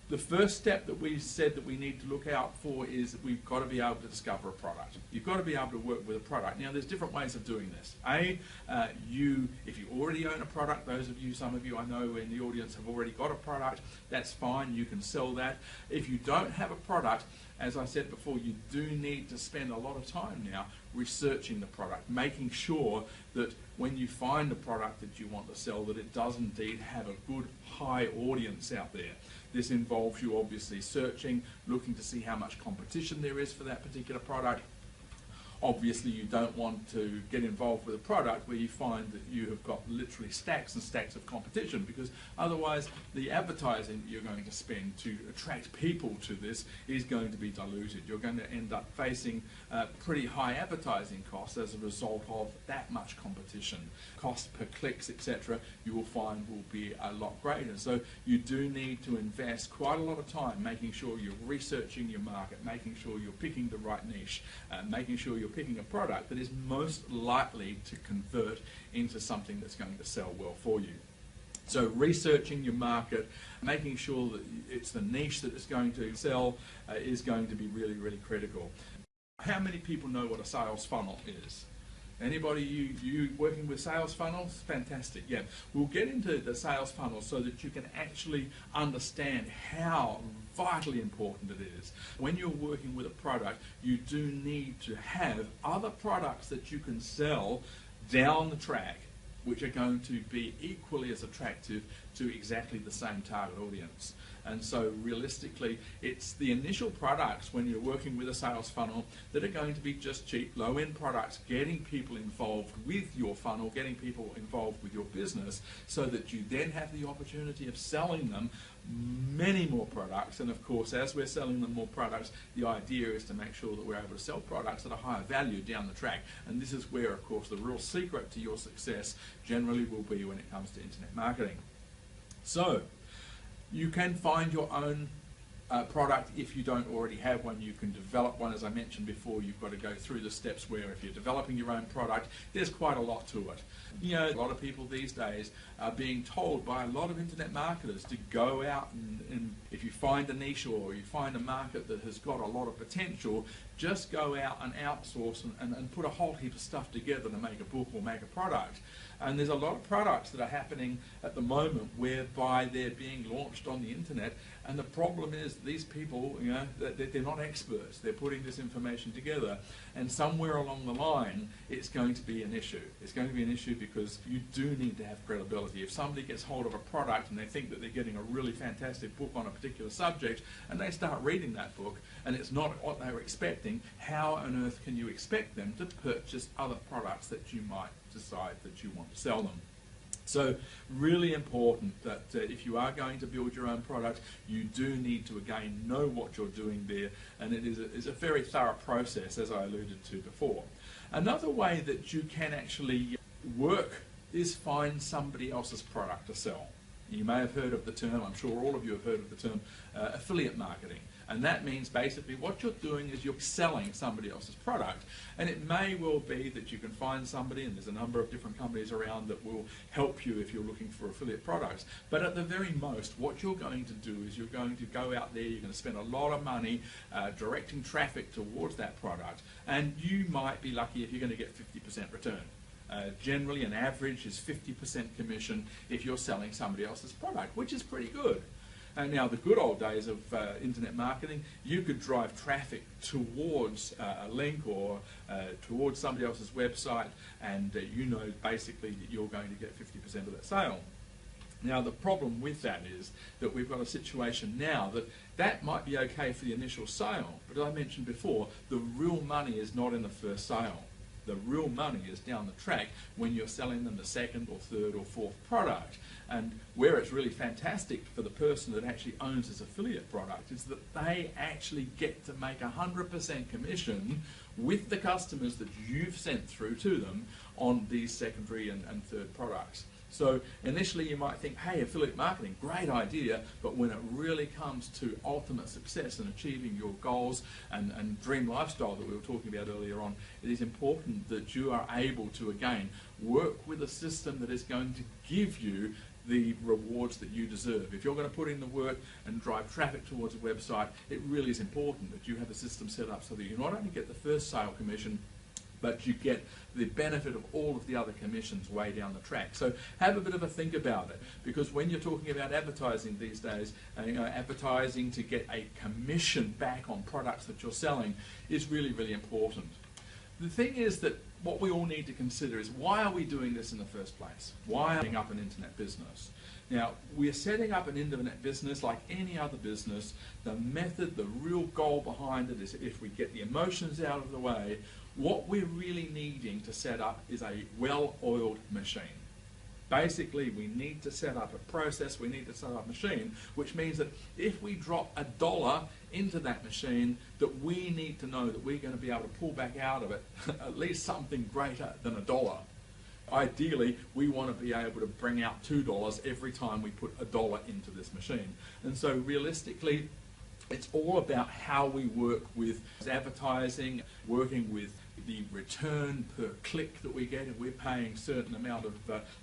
the first step that we said that we need to look out for is that we've got to be able to discover a product. You've got to be able to work with a product. Now, there's different ways of doing this. If you already own a product, some of you I know in the audience have already got a product, that's fine, you can sell that. If you don't have a product, as I said before, you do need to spend a lot of time now researching the product, making sure that when you find the product that you want to sell, that it does indeed have a good high audience out there. This involves you obviously searching, looking to see how much competition there is for that particular product. Obviously, you don't want to get involved with a product where you find that you have got literally stacks and stacks of competition, because otherwise the advertising that you're going to spend to attract people to this is going to be diluted. You're going to end up facing pretty high advertising costs as a result of that much competition. Cost per clicks, etc., you will find will be a lot greater. So you do need to invest quite a lot of time making sure you're researching your market, making sure you're picking the right niche, making sure you're picking a product that is most likely to convert into something that's going to sell well for you. So researching your market, making sure that it's the niche that is going to sell is going to be really, really critical. How many people know what a sales funnel is? Anybody you working with sales funnels? Fantastic, yeah. We'll get into the sales funnel so that you can actually understand how vitally important it is. When you're working with a product, you do need to have other products that you can sell down the track which are going to be equally as attractive to exactly the same target audience. And so realistically, it's the initial products when you're working with a sales funnel that are going to be just cheap, low-end products, getting people involved with your funnel, getting people involved with your business, so that you then have the opportunity of selling them many more products. And of course, as we're selling them more products, the idea is to make sure that we're able to sell products at a higher value down the track. And this is where, of course, the real secret to your success generally will be when it comes to internet marketing. So, you can find your own product if you don't already have one. You can develop one. As I mentioned before, you've got to go through the steps where if you're developing your own product, there's quite a lot to it. You know, a lot of people these days are being told by a lot of internet marketers to go out and if you find a niche or you find a market that has got a lot of potential, just go out and outsource and put a whole heap of stuff together to make a book or make a product. And there's a lot of products that are happening at the moment whereby they're being launched on the internet, and the problem is these people, you know, they're not experts. They're putting this information together, and somewhere along the line it's going to be an issue. It's going to be an issue because you do need to have credibility. If somebody gets hold of a product and they think that they're getting a really fantastic book on a particular subject, and they start reading that book and it's not what they were expecting, how on earth can you expect them to purchase other products that you might decide that you want to sell them? So really important that if you are going to build your own product, you do need to again know what you're doing there, and it is a very thorough process, as I alluded to before. Another way that you can actually work is find somebody else's product to sell. You may have heard of the term, I'm sure all of you have heard of the term, affiliate marketing. And that means basically what you're doing is you're selling somebody else's product. And it may well be that you can find somebody, and there's a number of different companies around that will help you if you're looking for affiliate products. But at the very most, what you're going to do is you're going to go out there, you're going to spend a lot of money directing traffic towards that product. And you might be lucky if you're going to get 50% return. Generally, an average is 50% commission if you're selling somebody else's product, which is pretty good. And now, the good old days of internet marketing, you could drive traffic towards a link or towards somebody else's website, and you know basically that you're going to get 50% of that sale. Now, the problem with that is that we've got a situation now that might be okay for the initial sale, but as I mentioned before, the real money is not in the first sale. The real money is down the track when you're selling them the second or third or fourth product. And where it's really fantastic for the person that actually owns this affiliate product is that they actually get to make 100% commission with the customers that you've sent through to them on these secondary and third products. So initially you might think, hey, affiliate marketing, great idea, but when it really comes to ultimate success and achieving your goals and dream lifestyle that we were talking about earlier on, it is important that you are able to, again, work with a system that is going to give you the rewards that you deserve. If you're going to put in the work and drive traffic towards a website, it really is important that you have a system set up so that you not only get the first sale commission, but you get the benefit of all of the other commissions way down the track. So have a bit of a think about it, because when you're talking about advertising these days, advertising to get a commission back on products that you're selling is really, really important. The thing is that what we all need to consider is, why are we doing this in the first place? Why are we setting up an internet business? Now, we're setting up an internet business like any other business. The method, the real goal behind it is, if we get the emotions out of the way, what we're really needing to set up is a well-oiled machine. Basically, we need to set up a process, we need to set up a machine, which means that if we drop $1 into that machine, that we need to know that we're going to be able to pull back out of it at least something greater than $1. Ideally, we want to be able to bring out $2 every time we put $1 into this machine. And so realistically, it's all about how we work with advertising, working with the return per click that we get. If we're paying a certain amount of,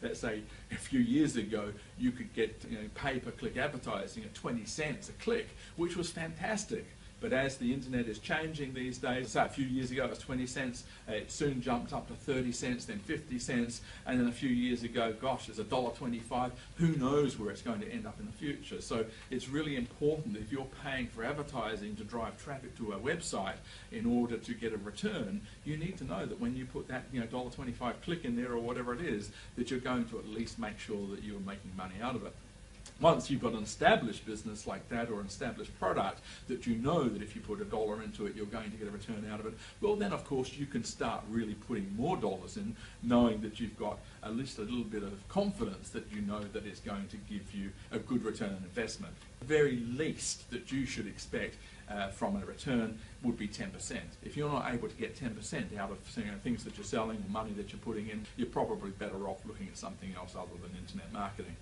let's say a few years ago, you could get pay-per-click advertising at 20 cents a click, which was fantastic. But as the internet is changing these days, so a few years ago it was 20 cents, it soon jumped up to 30 cents, then 50 cents, and then a few years ago, gosh, it's $1.25. Who knows where it's going to end up in the future? So it's really important that if you're paying for advertising to drive traffic to a website in order to get a return, you need to know that when you put that $1.25 click in there or whatever it is, that you're going to at least make sure that you're making money out of it. Once you've got an established business like that, or an established product that you know that if you put $1 into it, you're going to get a return out of it, well then of course you can start really putting more dollars in, knowing that you've got at least a little bit of confidence that you know that it's going to give you a good return on investment. The very least that you should expect from a return would be 10%. If you're not able to get 10% out of things that you're selling or money that you're putting in, you're probably better off looking at something else other than internet marketing.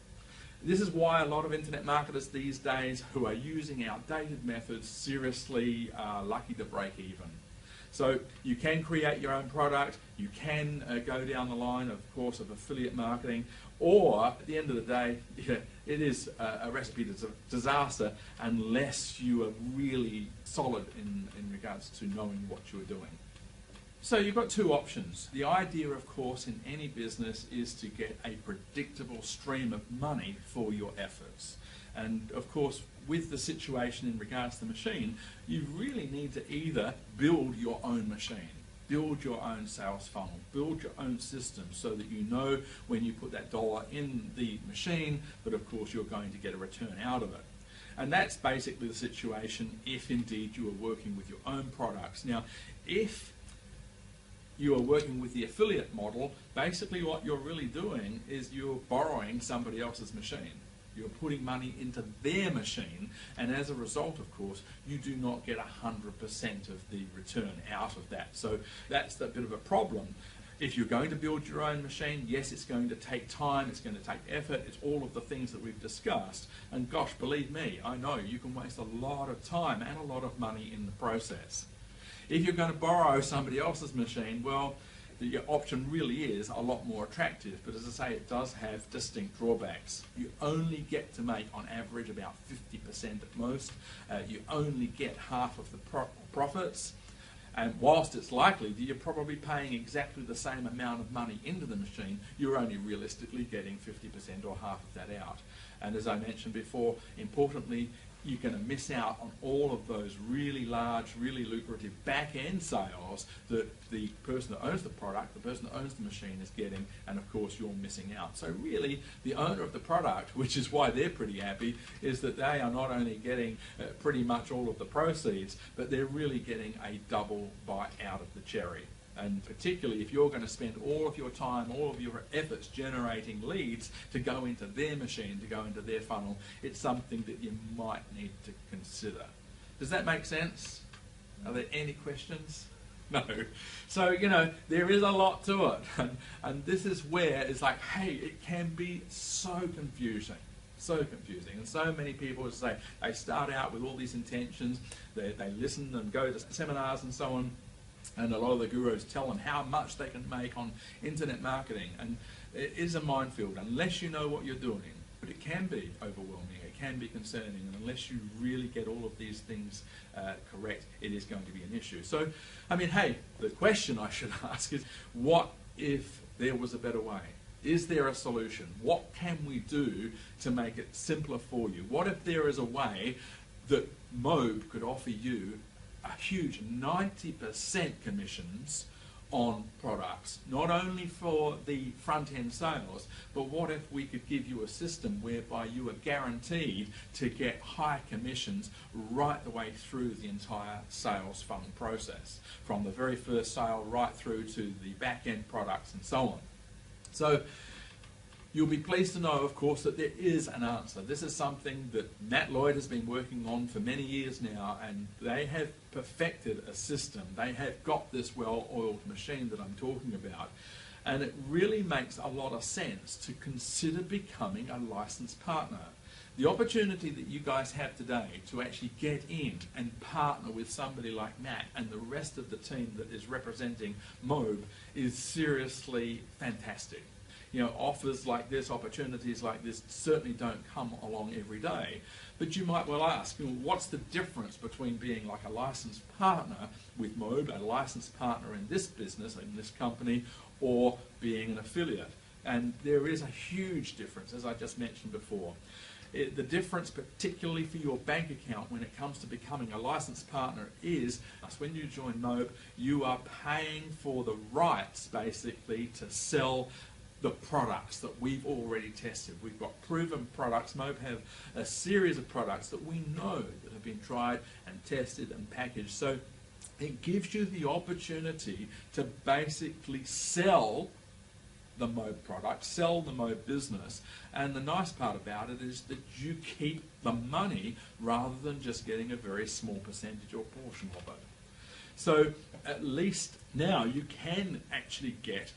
This is why a lot of internet marketers these days who are using outdated methods seriously are lucky to break even. So you can create your own product, you can go down the line, of course, of affiliate marketing, or at the end of the day, it is a recipe to disaster unless you are really solid in regards to knowing what you are doing. So you've got two options. The idea, of course, in any business is to get a predictable stream of money for your efforts. And of course, with the situation in regards to the machine, you really need to either build your own machine, build your own sales funnel, build your own system so that you know when you put that dollar in the machine that of course you're going to get a return out of it. And that's basically the situation if indeed you are working with your own products. Now, if you are working with the affiliate model, basically what you're really doing is you're borrowing somebody else's machine. You're putting money into their machine, and as a result, of course, you do not get 100% of the return out of that. So that's a bit of a problem. If you're going to build your own machine, yes, it's going to take time, it's going to take effort, it's all of the things that we've discussed. And gosh, believe me, I know you can waste a lot of time and a lot of money in the process. If you're going to borrow somebody else's machine, well, the option really is a lot more attractive, but as I say, it does have distinct drawbacks. You only get to make, on average, about 50% at most. You only get half of the profits, and whilst it's likely that you're probably paying exactly the same amount of money into the machine, you're only realistically getting 50% or half of that out. And as I mentioned before, importantly, you're going to miss out on all of those really large, really lucrative back-end sales that the person that owns the product, the person that owns the machine is getting, and of course you're missing out. So really, the owner of the product, which is why they're pretty happy, is that they are not only getting pretty much all of the proceeds, but they're really getting a double bite out of the cherry. And particularly if you're going to spend all of your time, all of your efforts generating leads to go into their machine, to go into their funnel, it's something that you might need to consider. Does that make sense? Are there any questions? No. So, you know, there is a lot to it. And this is where it's like, hey, it can be so confusing. So confusing, and so many people say they start out with all these intentions, they listen and go to seminars and so on, and a lot of the gurus tell them how much they can make on internet marketing, and it is a minefield unless you know what you're doing. But it can be overwhelming, it can be concerning, and unless you really get all of these things correct, it is going to be an issue. So, I mean, hey, the question I should ask is, what if there was a better way? Is there a solution? What can we do to make it simpler for you? What if there is a way that MOBE could offer you a huge 90% commissions on products, not only for the front-end sales, but what if we could give you a system whereby you are guaranteed to get high commissions right the way through the entire sales funnel process, from the very first sale right through to the back-end products and so on. So you'll be pleased to know, of course, that there is an answer. This is something that Matt Lloyd has been working on for many years now, and they have perfected a system. They have got this well-oiled machine that I'm talking about, and it really makes a lot of sense to consider becoming a licensed partner. The opportunity that you guys have today to actually get in and partner with somebody like Matt and the rest of the team that is representing MOBE is seriously fantastic. You know, offers like this, opportunities like this certainly don't come along every day. But you might well ask, you know, what's the difference between being like a licensed partner with MOBE, a licensed partner in this business, in this company, or being an affiliate? And there is a huge difference, as I just mentioned before. The difference, particularly for your bank account when it comes to becoming a licensed partner, is when you join MOBE, you are paying for the rights, basically, to sell the products that we've already tested. We've got proven products. MOBE have a series of products that we know that have been tried and tested and packaged. So it gives you the opportunity to basically sell the MOBE product, sell the MOBE business, and the nice part about it is that you keep the money rather than just getting a very small percentage or portion of it. So at least now you can actually get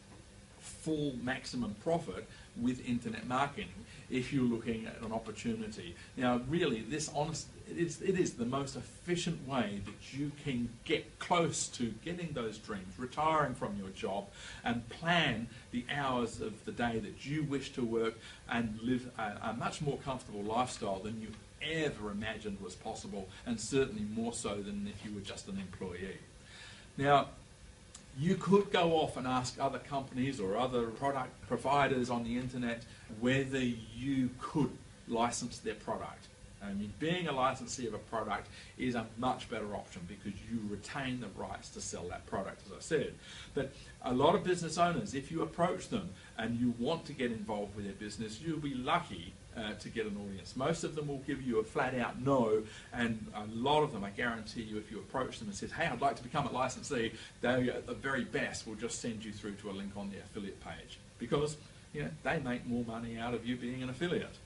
full maximum profit with internet marketing if you're looking at an opportunity. Now really it is the most efficient way that you can get close to getting those dreams, retiring from your job, and plan the hours of the day that you wish to work and live a much more comfortable lifestyle than you ever imagined was possible, and certainly more so than if you were just an employee. Now, you could go off and ask other companies or other product providers on the internet whether you could license their product. I mean, being a licensee of a product is a much better option because you retain the rights to sell that product, as I said. But a lot of business owners, if you approach them and you want to get involved with their business, you'll be lucky to get an audience. Most of them will give you a flat-out no, and a lot of them, I guarantee you, if you approach them and says, hey, I'd like to become a licensee, they, at the very best, will just send you through to a link on their affiliate page because they make more money out of you being an affiliate.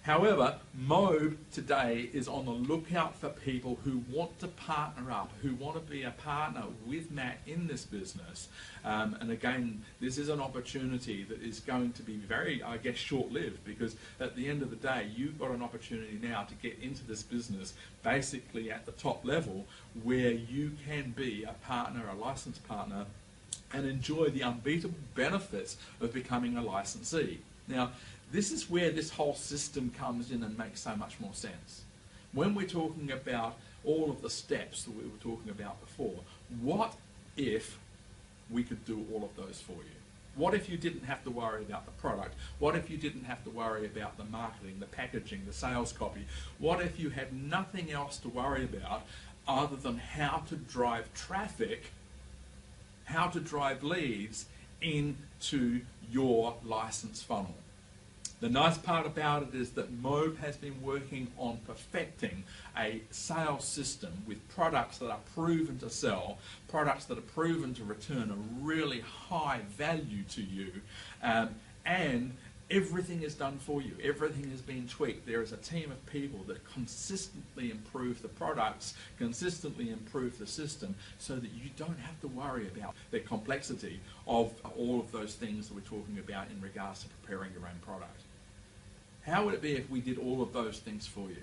However, MOBE today is on the lookout for people who want to partner up, who want to be a partner with Matt in this business. And again, this is an opportunity that is going to be very, I guess, short-lived because at the end of the day, you've got an opportunity now to get into this business basically at the top level where you can be a partner, a licensed partner, and enjoy the unbeatable benefits of becoming a licensee. Now, this is where this whole system comes in and makes so much more sense. When we're talking about all of the steps that we were talking about before, what if we could do all of those for you? What if you didn't have to worry about the product? What if you didn't have to worry about the marketing, the packaging, the sales copy? What if you had nothing else to worry about other than how to drive traffic, how to drive leads into your license funnel? The nice part about it is that MOBE has been working on perfecting a sales system with products that are proven to sell, products that are proven to return a really high value to you, and everything is done for you. Everything has been tweaked. There is a team of people that consistently improve the products, consistently improve the system, so that you don't have to worry about the complexity of all of those things that we're talking about in regards to preparing your own product. How would it be if we did all of those things for you?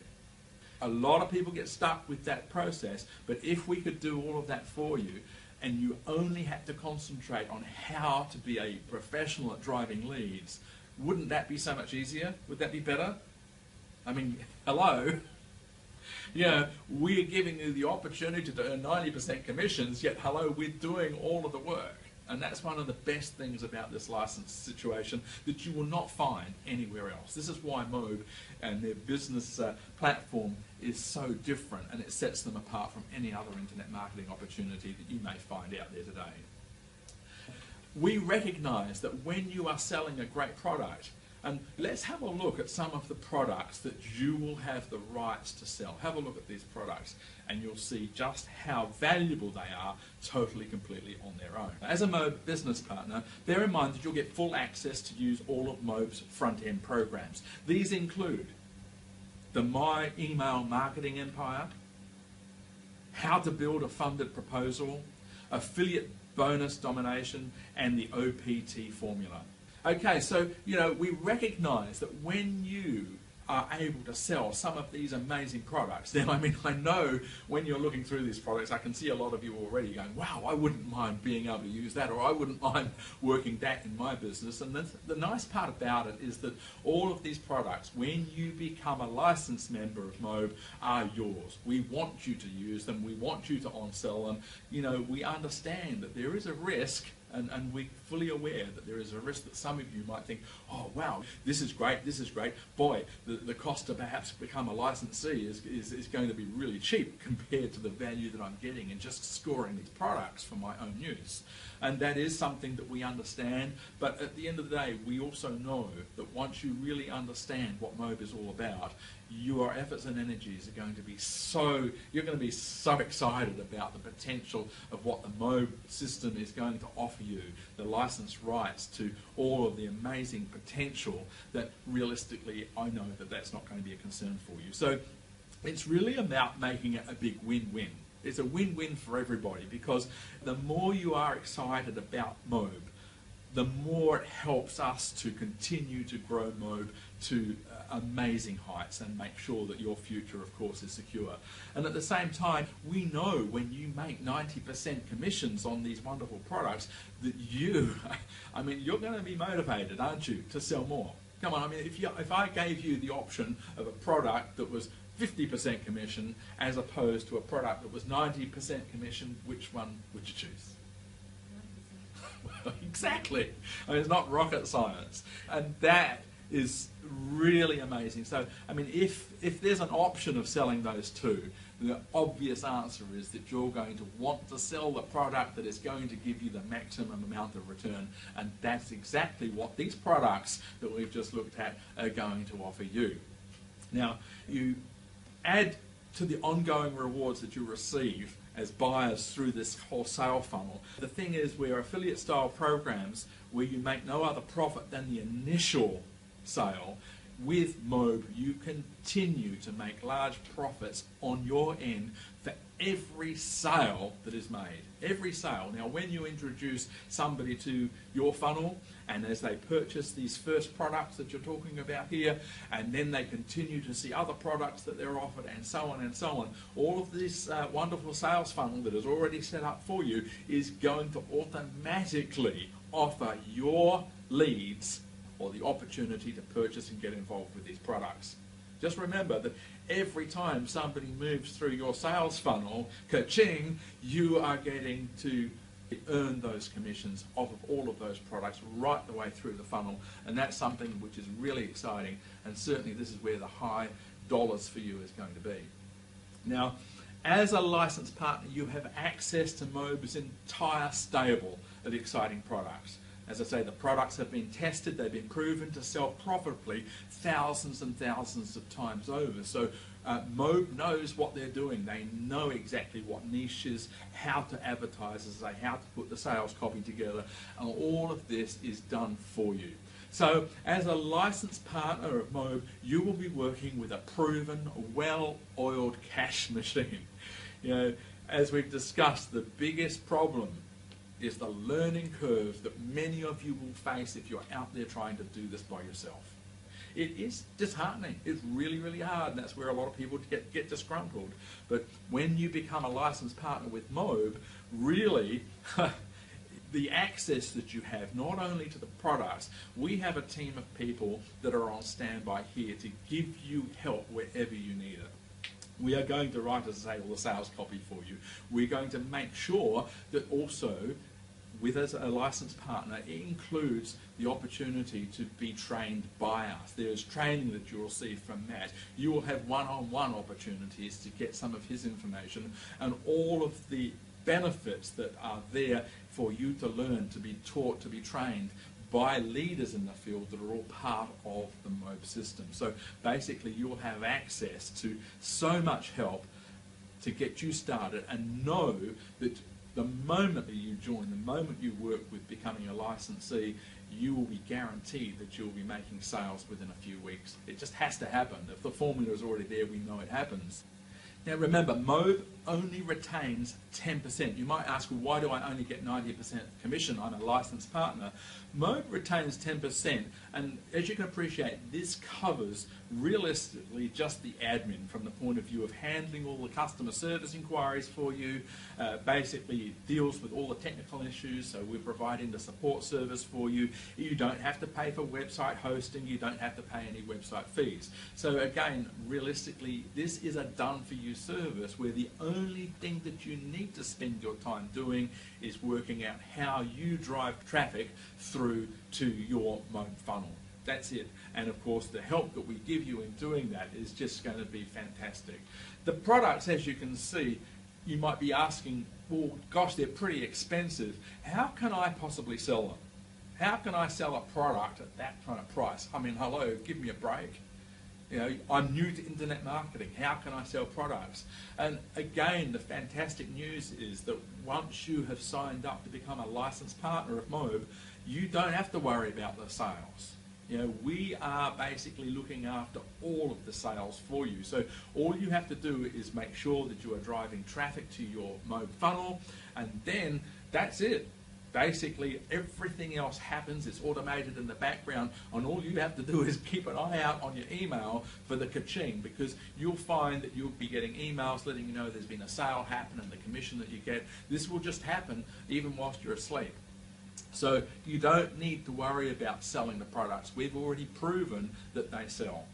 A lot of people get stuck with that process, but if we could do all of that for you, and you only had to concentrate on how to be a professional at driving leads, wouldn't that be so much easier? Would that be better? I mean, hello? We're giving you the opportunity to earn 90% commissions, yet hello, we're doing all of the work. And that's one of the best things about this license situation that you will not find anywhere else. This is why MOBE and their business platform is so different, and it sets them apart from any other internet marketing opportunity that you may find out there today. We recognize that when you are selling a great product, and let's have a look at some of the products that you will have the rights to sell. Have a look at these products and you'll see just how valuable they are totally, completely on their own. As a MOBE business partner, bear in mind that you'll get full access to use all of MOBE's front-end programs. These include the My Email Marketing Empire, How to Build a Funded Proposal, Affiliate Bonus Domination, and the OPT Formula. Okay, so, we recognize that when you are able to sell some of these amazing products, then, I know when you're looking through these products, I can see a lot of you already going, wow, I wouldn't mind being able to use that, or I wouldn't mind working that in my business. And the nice part about it is that all of these products, when you become a licensed member of MOBE, are yours. We want you to use them. We want you to on-sell them. We understand that there is a risk And we're fully aware that there is a risk that some of you might think, oh wow, this is great, boy, the cost to perhaps become a licensee is going to be really cheap compared to the value that I'm getting in just scoring these products for my own use. And that is something that we understand, but at the end of the day, we also know that once you really understand what MOBE is all about, your efforts and energies are going to be you're going to be so excited about the potential of what the MOBE system is going to offer you, the license rights to all of the amazing potential, that realistically I know that that's not going to be a concern for you. So it's really about making it a big win-win. It's a win-win for everybody, because the more you are excited about MOBE, the more it helps us to continue to grow MOBE to amazing heights and make sure that your future, of course, is secure. And at the same time, we know when you make 90% commissions on these wonderful products that you're going to be motivated, aren't you, to sell more? Come on, I mean, if I gave you the option of a product that was 50% commission as opposed to a product that was 90% commission, which one would you choose? Exactly. I mean, it's not rocket science. And that is really amazing. So, I mean, if there's an option of selling those two, the obvious answer is that you're going to want to sell the product that is going to give you the maximum amount of return. And that's exactly what these products that we've just looked at are going to offer you. Now, you add to the ongoing rewards that you receive as buyers through this whole sale funnel. The thing is, we're affiliate style programs where you make no other profit than the initial sale. With MOBE, you continue to make large profits on your end for every sale that is made. Every sale. Now, when you introduce somebody to your funnel, and as they purchase these first products that you're talking about here, and then they continue to see other products that they're offered, and so on, all of this wonderful sales funnel that is already set up for you is going to automatically offer your leads or the opportunity to purchase and get involved with these products. Just remember that every time somebody moves through your sales funnel, ka-ching, you are getting to earn those commissions off of all of those products right the way through the funnel, and that's something which is really exciting, and certainly this is where the high dollars for you is going to be. Now, as a licensed partner, you have access to MOBE's entire stable of exciting products. As I say, the products have been tested, they've been proven to sell profitably thousands and thousands of times over. So MOBE knows what they're doing. They know exactly what niches, how to advertise, as I say, how to put the sales copy together, and all of this is done for you. So as a licensed partner of MOBE, you will be working with a proven, well-oiled cash machine. You know, as we've discussed, the biggest problem is the learning curve that many of you will face if you're out there trying to do this by yourself. It is disheartening. It's really, really hard, and that's where a lot of people get disgruntled. But when you become a licensed partner with MOBE, really, the access that you have, not only to the products, we have a team of people that are on standby here to give you help wherever you need it. We are going to write, as I say, all the sales copy for you. We're going to make sure that also, with as a licensed partner, it includes the opportunity to be trained by us. There is training that you'll receive from Matt. You will have one-on-one opportunities to get some of his information, and all of the benefits that are there for you to learn, to be taught, to be trained by leaders in the field that are all part of the MOBE system. So basically you'll have access to so much help to get you started, and know that the moment that you join, the moment you work with becoming a licensee, you will be guaranteed that you'll be making sales within a few weeks. It just has to happen. If the formula is already there, we know it happens. Now remember, MOBE only retains 10%. You might ask, well, why do I only get 90% commission? I'm a licensed partner. MOBE retains 10%, and as you can appreciate, this covers realistically just the admin from the point of view of handling all the customer service inquiries for you. Basically, it deals with all the technical issues, so we're providing the support service for you. You don't have to pay for website hosting, you don't have to pay any website fees. So again, realistically, this is a done-for-you service where the only thing that you need to spend your time doing is working out how you drive traffic through to your MOBE funnel. That's it. And of course, the help that we give you in doing that is just going to be fantastic. The products, as you can see, you might be asking, well, gosh, they're pretty expensive. How can I possibly sell them? How can I sell a product at that kind of price? I mean, hello, give me a break. You know, I'm new to internet marketing. How can I sell products? And again, the fantastic news is that once you have signed up to become a licensed partner of MOBE, you don't have to worry about the sales. You know, we are basically looking after all of the sales for you. So all you have to do is make sure that you are driving traffic to your MOBE funnel, and then that's it. Basically, everything else happens. It's automated in the background, and all you have to do is keep an eye out on your email for the ka-ching, because you'll find that you'll be getting emails letting you know there's been a sale happen and the commission that you get. This will just happen even whilst you're asleep. So you don't need to worry about selling the products. We've already proven that they sell.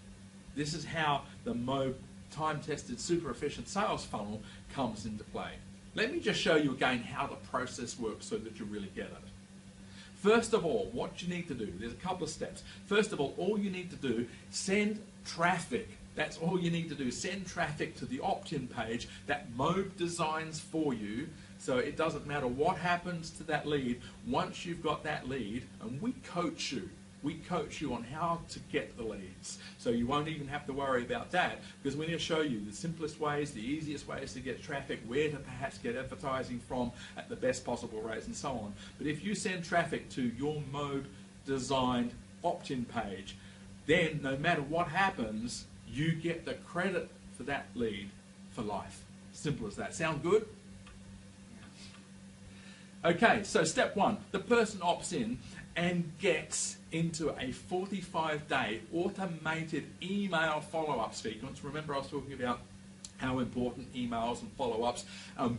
This is how the MOBE time-tested super efficient sales funnel comes into play. Let me just show you again how the process works so that you really get it. First of all, what you need to do, there's a couple of steps. First of all you need to do, send traffic. That's all you need to do. Send traffic to the opt-in page that MOBE designs for you. So it doesn't matter what happens to that lead. Once you've got that lead, and we coach you on how to get the leads. So you won't even have to worry about that, because we're going to show you the simplest ways, the easiest ways to get traffic, where to perhaps get advertising from at the best possible rates, and so on. But if you send traffic to your MOBE designed opt-in page, then no matter what happens, you get the credit for that lead for life. Simple as that. Sound good? Okay, so step one, the person opts in and gets into a 45-day automated email follow-up sequence. Remember I was talking about how important emails and follow-ups,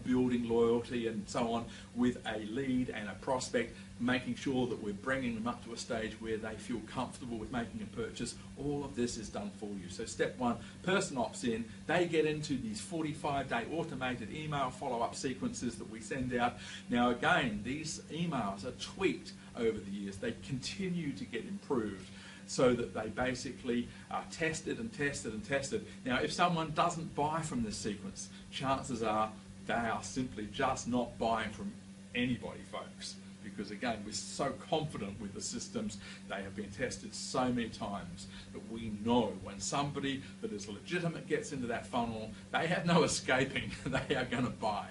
building loyalty and so on with a lead and a prospect, making sure that we're bringing them up to a stage where they feel comfortable with making a purchase. All of this is done for you. So step one, person opts in, they get into these 45-day automated email follow-up sequences that we send out. Now again, these emails are tweaked over the years. They continue to get improved, so that they basically are tested and tested and tested. Now, if someone doesn't buy from this sequence, chances are they are simply just not buying from anybody, folks. Because again, we're so confident with the systems, they have been tested so many times that we know when somebody that is legitimate gets into that funnel, they have no escaping, they are going to buy.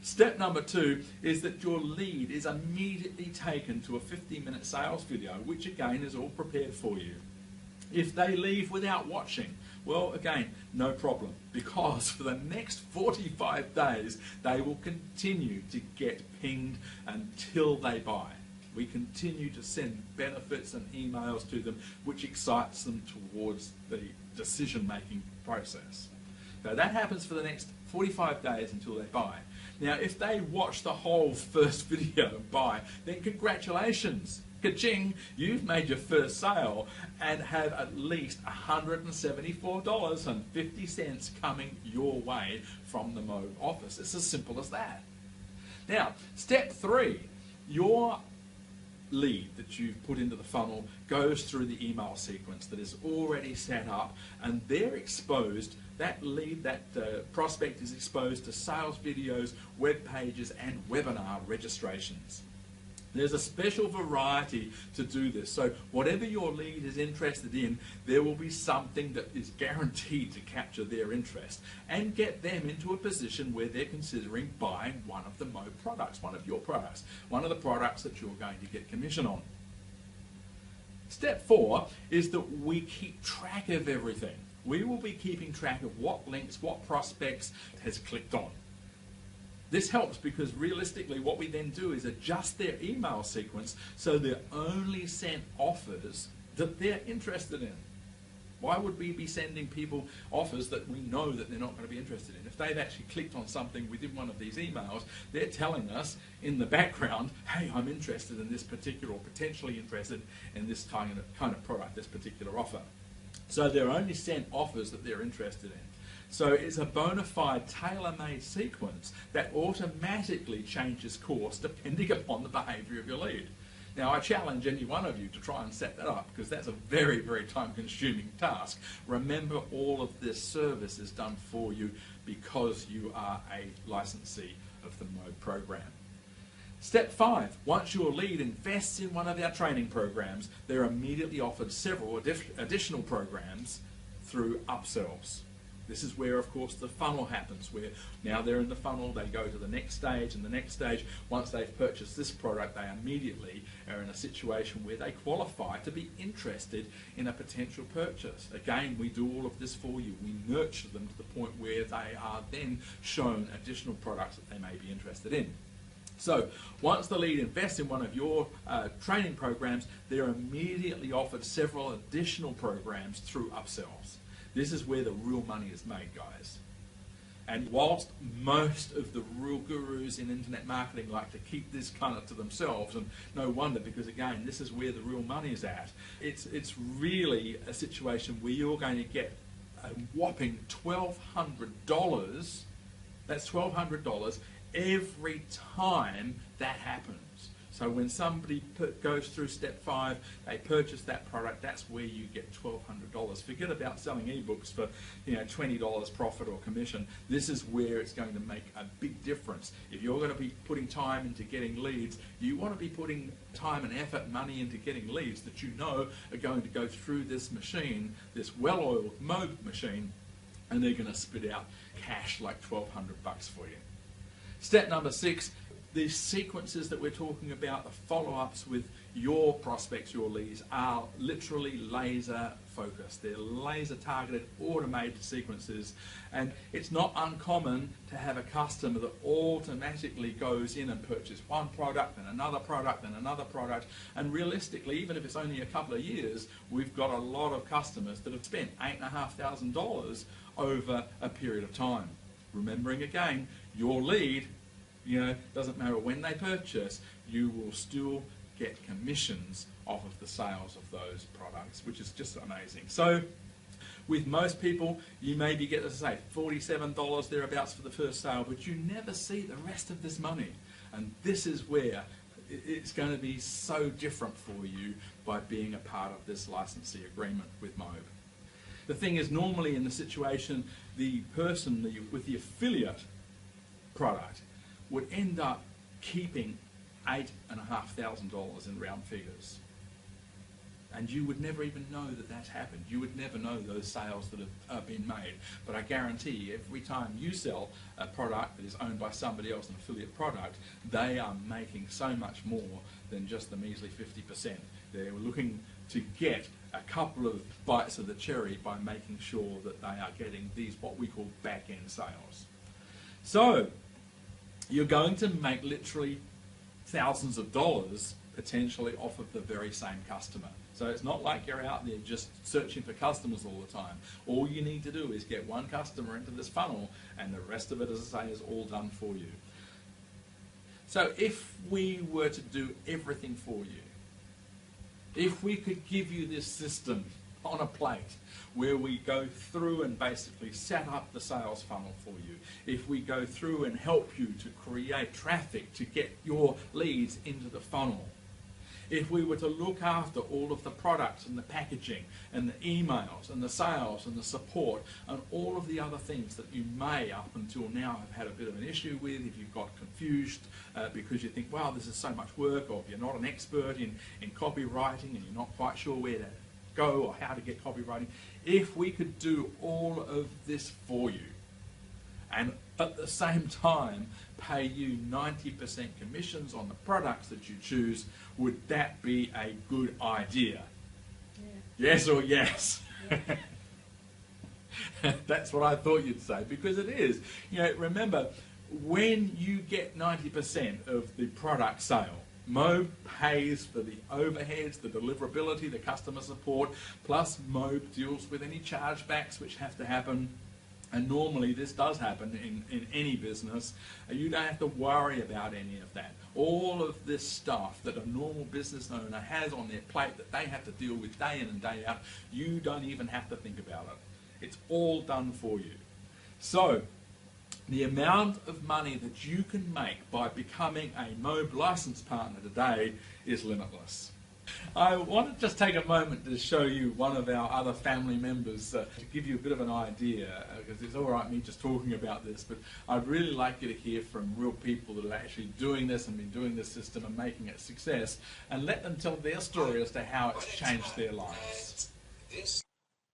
Step number two is that your lead is immediately taken to a 15-minute sales video, which again is all prepared for you. If they leave without watching, well, again, no problem, because for the next 45 days, they will continue to get pinged until they buy. We continue to send benefits and emails to them, which excites them towards the decision-making process. So that happens for the next 45 days until they buy. Now, if they watch the whole first video and buy, then congratulations. Ka-ching, you've made your first sale and have at least $174.50 coming your way from the MOBE office. It's as simple as that. Now, step three, your lead that you've put into the funnel goes through the email sequence that is already set up, and they're exposed, that lead, that prospect is exposed to sales videos, web pages, and webinar registrations. There's a special variety to do this. So whatever your lead is interested in, there will be something that is guaranteed to capture their interest and get them into a position where they're considering buying one of the MOBE products, one of your products, one of the products that you're going to get commission on. Step four is that we keep track of everything. We will be keeping track of what links, what prospects has clicked on. This helps because realistically what we then do is adjust their email sequence so they're only sent offers that they're interested in. Why would we be sending people offers that we know that they're not going to be interested in? If they've actually clicked on something within one of these emails, they're telling us in the background, hey, I'm interested in this particular, or potentially interested in this kind of product, this particular offer. So they're only sent offers that they're interested in. So it's a bona fide tailor-made sequence that automatically changes course depending upon the behaviour of your lead. Now, I challenge any one of you to try and set that up, because that's a very, very time-consuming task. Remember, all of this service is done for you because you are a licensee of the MOBE program. Step 5, once your lead invests in one of our training programs, they're immediately offered several additional programs through upsells. This is where, of course, the funnel happens, where now they're in the funnel, they go to the next stage, and the next stage, once they've purchased this product, they immediately are in a situation where they qualify to be interested in a potential purchase. Again, we do all of this for you. We nurture them to the point where they are then shown additional products that they may be interested in. So, once the lead invests in one of your training programs, they're immediately offered several additional programs through upsells. This is where the real money is made, guys. And whilst most of the real gurus in internet marketing like to keep this kind of to themselves, and no wonder, because again, this is where the real money is at. It's really a situation where you're going to get a whopping $1,200. That's $1,200 every time that happens. So when somebody goes through step 5, they purchase that product, that's where you get $1,200. Forget about selling ebooks for $20 profit or commission. This is where it's going to make a big difference. If you're going to be putting time into getting leads, you want to be putting time and effort and money into getting leads that you know are going to go through this machine, this well-oiled MOBE machine, and they're going to spit out cash like $1,200 for you. Step number 6, these sequences that we're talking about, the follow-ups with your prospects, your leads, are literally laser focused. They're laser targeted, automated sequences, and it's not uncommon to have a customer that automatically goes in and purchases one product and another product and another product, and realistically, even if it's only a couple of years, we've got a lot of customers that have spent $8,500 over a period of time. Remembering again, your lead, doesn't matter when they purchase, you will still get commissions off of the sales of those products, which is just amazing. So with most people, you maybe get, as I say, $47 thereabouts for the first sale, but you never see the rest of this money. And this is where it's going to be so different for you by being a part of this licensee agreement with MOBE. The thing is, normally in the situation, the person with the affiliate product would end up keeping $8,500 in round figures. And you would never even know that that's happened. You would never know those sales that have been made. But I guarantee every time you sell a product that is owned by somebody else, an affiliate product, they are making so much more than just the measly 50%. They're looking to get a couple of bites of the cherry by making sure that they are getting these, what we call back-end sales. So, you're going to make literally thousands of dollars potentially off of the very same customer. So it's not like you're out there just searching for customers all the time. All you need to do is get one customer into this funnel, and the rest of it, as I say, is all done for you. So if we were to do everything for you, if we could give you this system on a plate where we go through and basically set up the sales funnel for you, if we go through and help you to create traffic to get your leads into the funnel, if we were to look after all of the products and the packaging and the emails and the sales and the support and all of the other things that you may up until now have had a bit of an issue with, if you've got confused because you think, wow, this is so much work, or if you're not an expert in copywriting and you're not quite sure where to go or how to get copywriting, if we could do all of this for you and at the same time pay you 90% commissions on the products that you choose, would that be a good idea? Yeah. Yes or yes? Yeah. That's what I thought you'd say, because it is. Remember, when you get 90% of the product sale, MOBE pays for the overheads, the deliverability, the customer support, plus MOBE deals with any chargebacks which have to happen. And normally this does happen in any business. You don't have to worry about any of that. All of this stuff that a normal business owner has on their plate that they have to deal with day in and day out, you don't even have to think about it. It's all done for you. So, the amount of money that you can make by becoming a MOBE license partner today is limitless. I want to just take a moment to show you one of our other family members to give you a bit of an idea, because it's all right me just talking about this, but I'd really like you to hear from real people that are actually doing this and been doing this system and making it a success, and let them tell their story as to how it's changed their lives.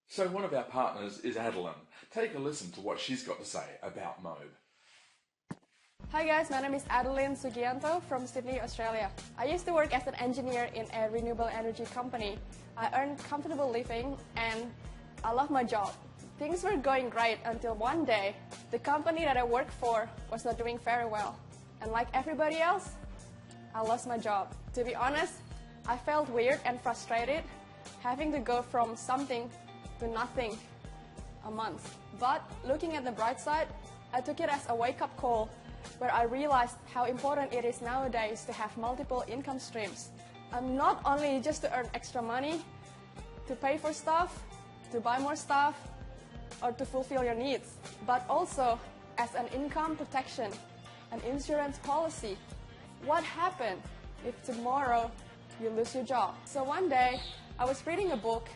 So one of our partners is Adeline. Take a listen to what she's got to say about MOBE. Hi guys, my name is Adeline Sugianto from Sydney, Australia. I used to work as an engineer in a renewable energy company. I earned comfortable living and I love my job. Things were going great until one day, the company that I worked for was not doing very well. And like everybody else, I lost my job. To be honest, I felt weird and frustrated having to go from something to nothing a month. But looking at the bright side, I took it as a wake-up call where I realized how important it is nowadays to have multiple income streams. Not only just to earn extra money, to pay for stuff, to buy more stuff, or to fulfill your needs, but also as an income protection, an insurance policy. What happens if tomorrow you lose your job? So one day, I was reading a book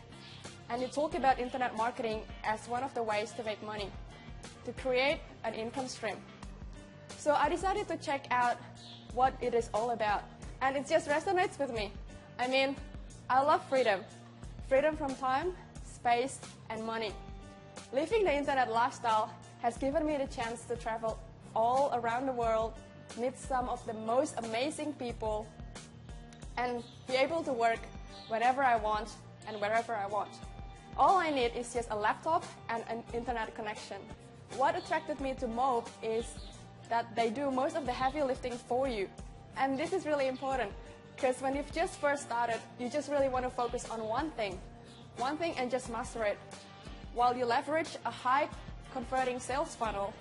and it talked about internet marketing as one of the ways to make money, to create an income stream. So I decided to check out what it is all about, and it just resonates with me. I mean, I love freedom. Freedom from time, space, and money. Living the internet lifestyle has given me the chance to travel all around the world, meet some of the most amazing people, and be able to work whenever I want and wherever I want. All I need is just a laptop and an internet connection. What attracted me to MOBE is that they do most of the heavy lifting for you. And this is really important, because when you've just first started, you just really want to focus on one thing and just master it, while you leverage a high converting sales funnel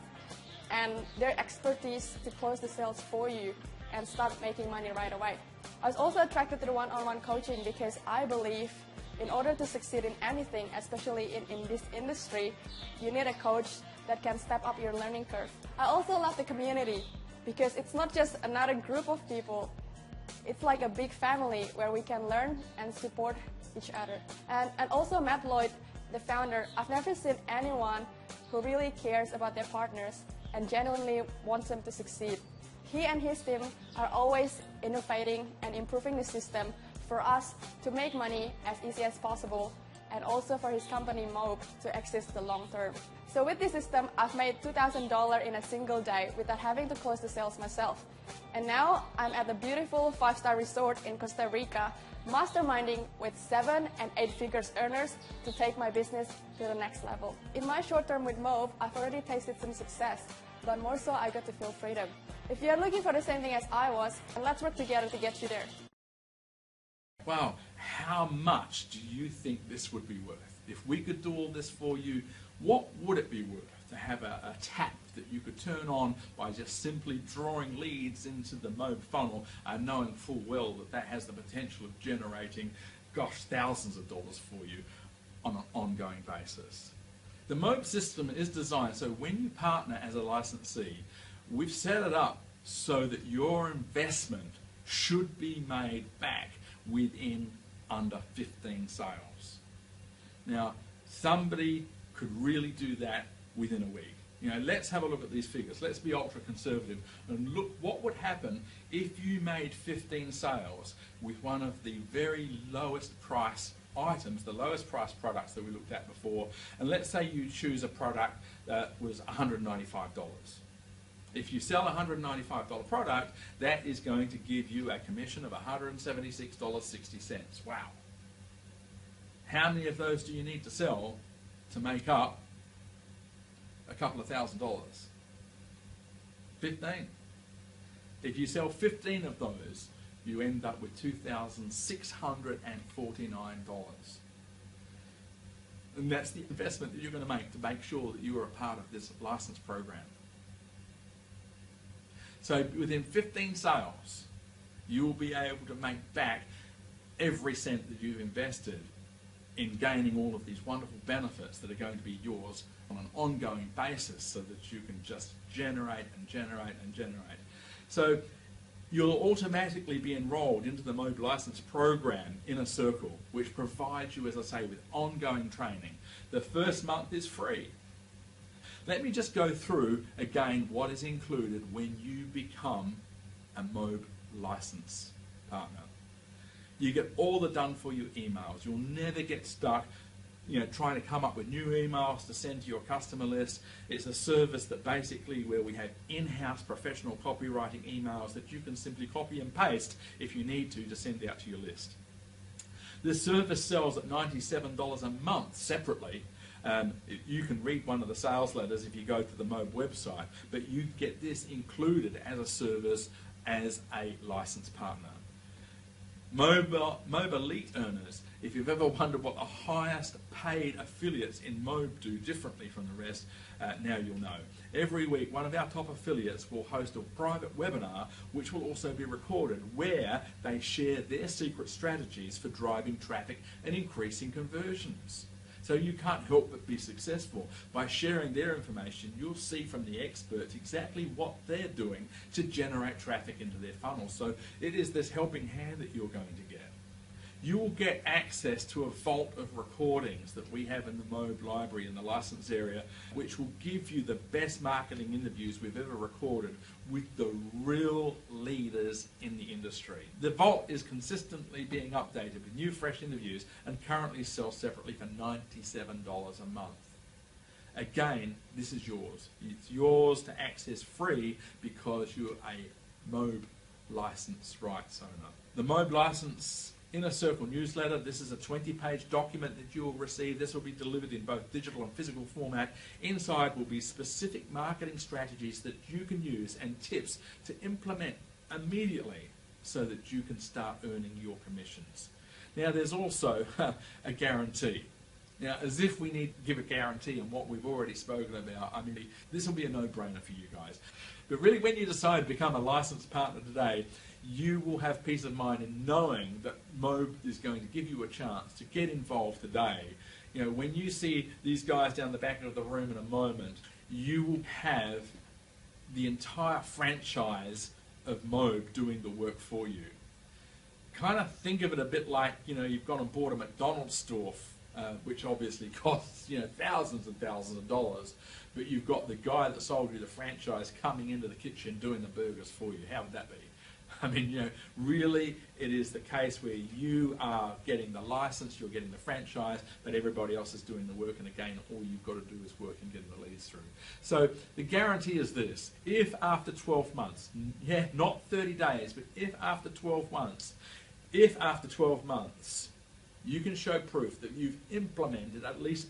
and their expertise to close the sales for you and start making money right away. I was also attracted to the one-on-one coaching because I believe in order to succeed in anything, especially in this industry, you need a coach that can step up your learning curve. I also love the community because it's not just another group of people, it's like a big family where we can learn and support each other. And also Matt Lloyd, the founder, I've never seen anyone who really cares about their partners and genuinely wants them to succeed. He and his team are always innovating and improving the system for us to make money as easy as possible, and also for his company MOBE to exist the long term. So with this system, I've made $2,000 in a single day without having to close the sales myself. And now I'm at the beautiful 5-star resort in Costa Rica, masterminding with 7- and 8-figures earners to take my business to the next level. In my short term with MOBE, I've already tasted some success, but more so I got to feel freedom. If you're looking for the same thing as I was, let's work together to get you there. Wow, how much do you think this would be worth? If we could do all this for you, what would it be worth to have a tap that you could turn on by just simply drawing leads into the MOBE funnel and knowing full well that that has the potential of generating, gosh, thousands of dollars for you on an ongoing basis? The MOBE system is designed so when you partner as a licensee, we've set it up so that your investment should be made back within under 15 sales. Now, somebody could really do that within a week. You know, let's have a look at these figures. Let's be ultra conservative and look what would happen if you made 15 sales with one of the very lowest price items, the lowest price products that we looked at before, and let's say you choose a product that was $195. If you sell a $195 product, that is going to give you a commission of $176.60. Wow. How many of those do you need to sell to make up a couple of $1,000s? 15. If you sell 15 of those, you end up with $2,649. And that's the investment that you're going to make sure that you are a part of this license program. So within 15 sales, you will be able to make back every cent that you've invested in gaining all of these wonderful benefits that are going to be yours on an ongoing basis so that you can just generate and generate and generate. So you'll automatically be enrolled into the MOBE license program Inner Circle, which provides you, as I say, with ongoing training. The first month is free. Let me just go through again what is included when you become a MOBE license partner. You get all the done-for-you emails. You'll never get stuck trying to come up with new emails to send to your customer list. It's a service that basically where we have in-house professional copywriting emails that you can simply copy and paste if you need to send out to your list. This service sells at $97 a month separately. You can read one of the sales letters if you go to the MOBE website, but you get this included as a service as a license partner. MOBE Elite earners, if you've ever wondered what the highest paid affiliates in MOBE do differently from the rest, now you'll know. Every week, one of our top affiliates will host a private webinar, which will also be recorded, where they share their secret strategies for driving traffic and increasing conversions. So you can't help but be successful. By sharing their information, you'll see from the experts exactly what they're doing to generate traffic into their funnel. So it is this helping hand that you're going to get. You will get access to a vault of recordings that we have in the MOBE library in the license area, which will give you the best marketing interviews we've ever recorded with the real leaders in the industry. The vault is consistently being updated with new, fresh interviews and currently sells separately for $97 a month. Again, this is yours. It's yours to access free because you're a MOBE license rights owner. The MOBE license Inner Circle newsletter. This is a 20-page document that you will receive. This will be delivered in both digital and physical format. Inside will be specific marketing strategies that you can use and tips to implement immediately so that you can start earning your commissions. Now, there's also a guarantee. Now, as if we need to give a guarantee on what we've already spoken about, I mean, this will be a no-brainer for you guys. But really, when you decide to become a licensed partner today, you will have peace of mind in knowing that MOBE is going to give you a chance to get involved today. When you see these guys down the back of the room in a moment, you will have the entire franchise of MOBE doing the work for you. Kind of think of it a bit like, you've gone and bought a McDonald's store, which obviously costs, thousands and thousands of dollars, but you've got the guy that sold you the franchise coming into the kitchen doing the burgers for you. How would that be? I mean, really, it is the case where you are getting the license, you're getting the franchise, but everybody else is doing the work, and again, all you've got to do is work and get the leads through. So the guarantee is this: if after 12 months, not 30 days, but if after 12 months, you can show proof that you've implemented at least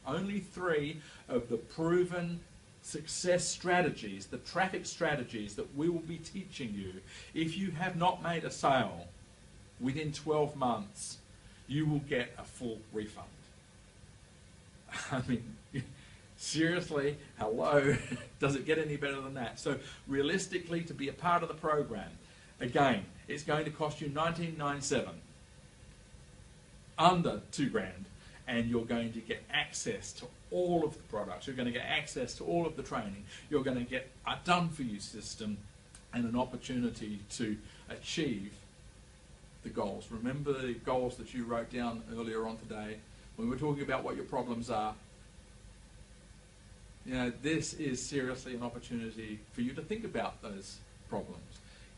only three of the proven success strategies, the traffic strategies that we will be teaching you. If you have not made a sale within 12 months, you will get a full refund. I mean, seriously, hello, does it get any better than that? So realistically, to be a part of the program, again, it's going to cost you $19.97, under $2,000. And you're going to get access to all of the products. You're going to get access to all of the training. You're going to get a done-for-you system and an opportunity to achieve the goals. Remember the goals that you wrote down earlier on today when we were talking about what your problems are. This is seriously an opportunity for you to think about those problems.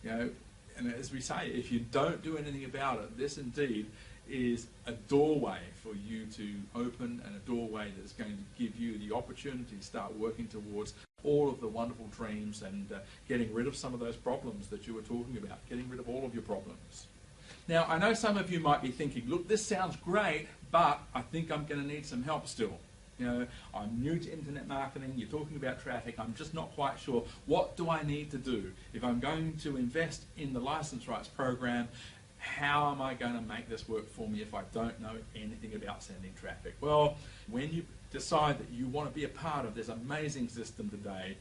And as we say, if you don't do anything about it, this indeed is a doorway for you to open, and a doorway that's going to give you the opportunity to start working towards all of the wonderful dreams and getting rid of some of those problems that you were talking about, getting rid of all of your problems. Now, I know some of you might be thinking, look, this sounds great, but I think I'm going to need some help still. I'm new to internet marketing, you're talking about traffic, I'm just not quite sure. What do I need to do? If I'm going to invest in the license rights program, how am I going to make this work for me if I don't know anything about sending traffic? Well, when you decide that you want to be a part of this amazing system today,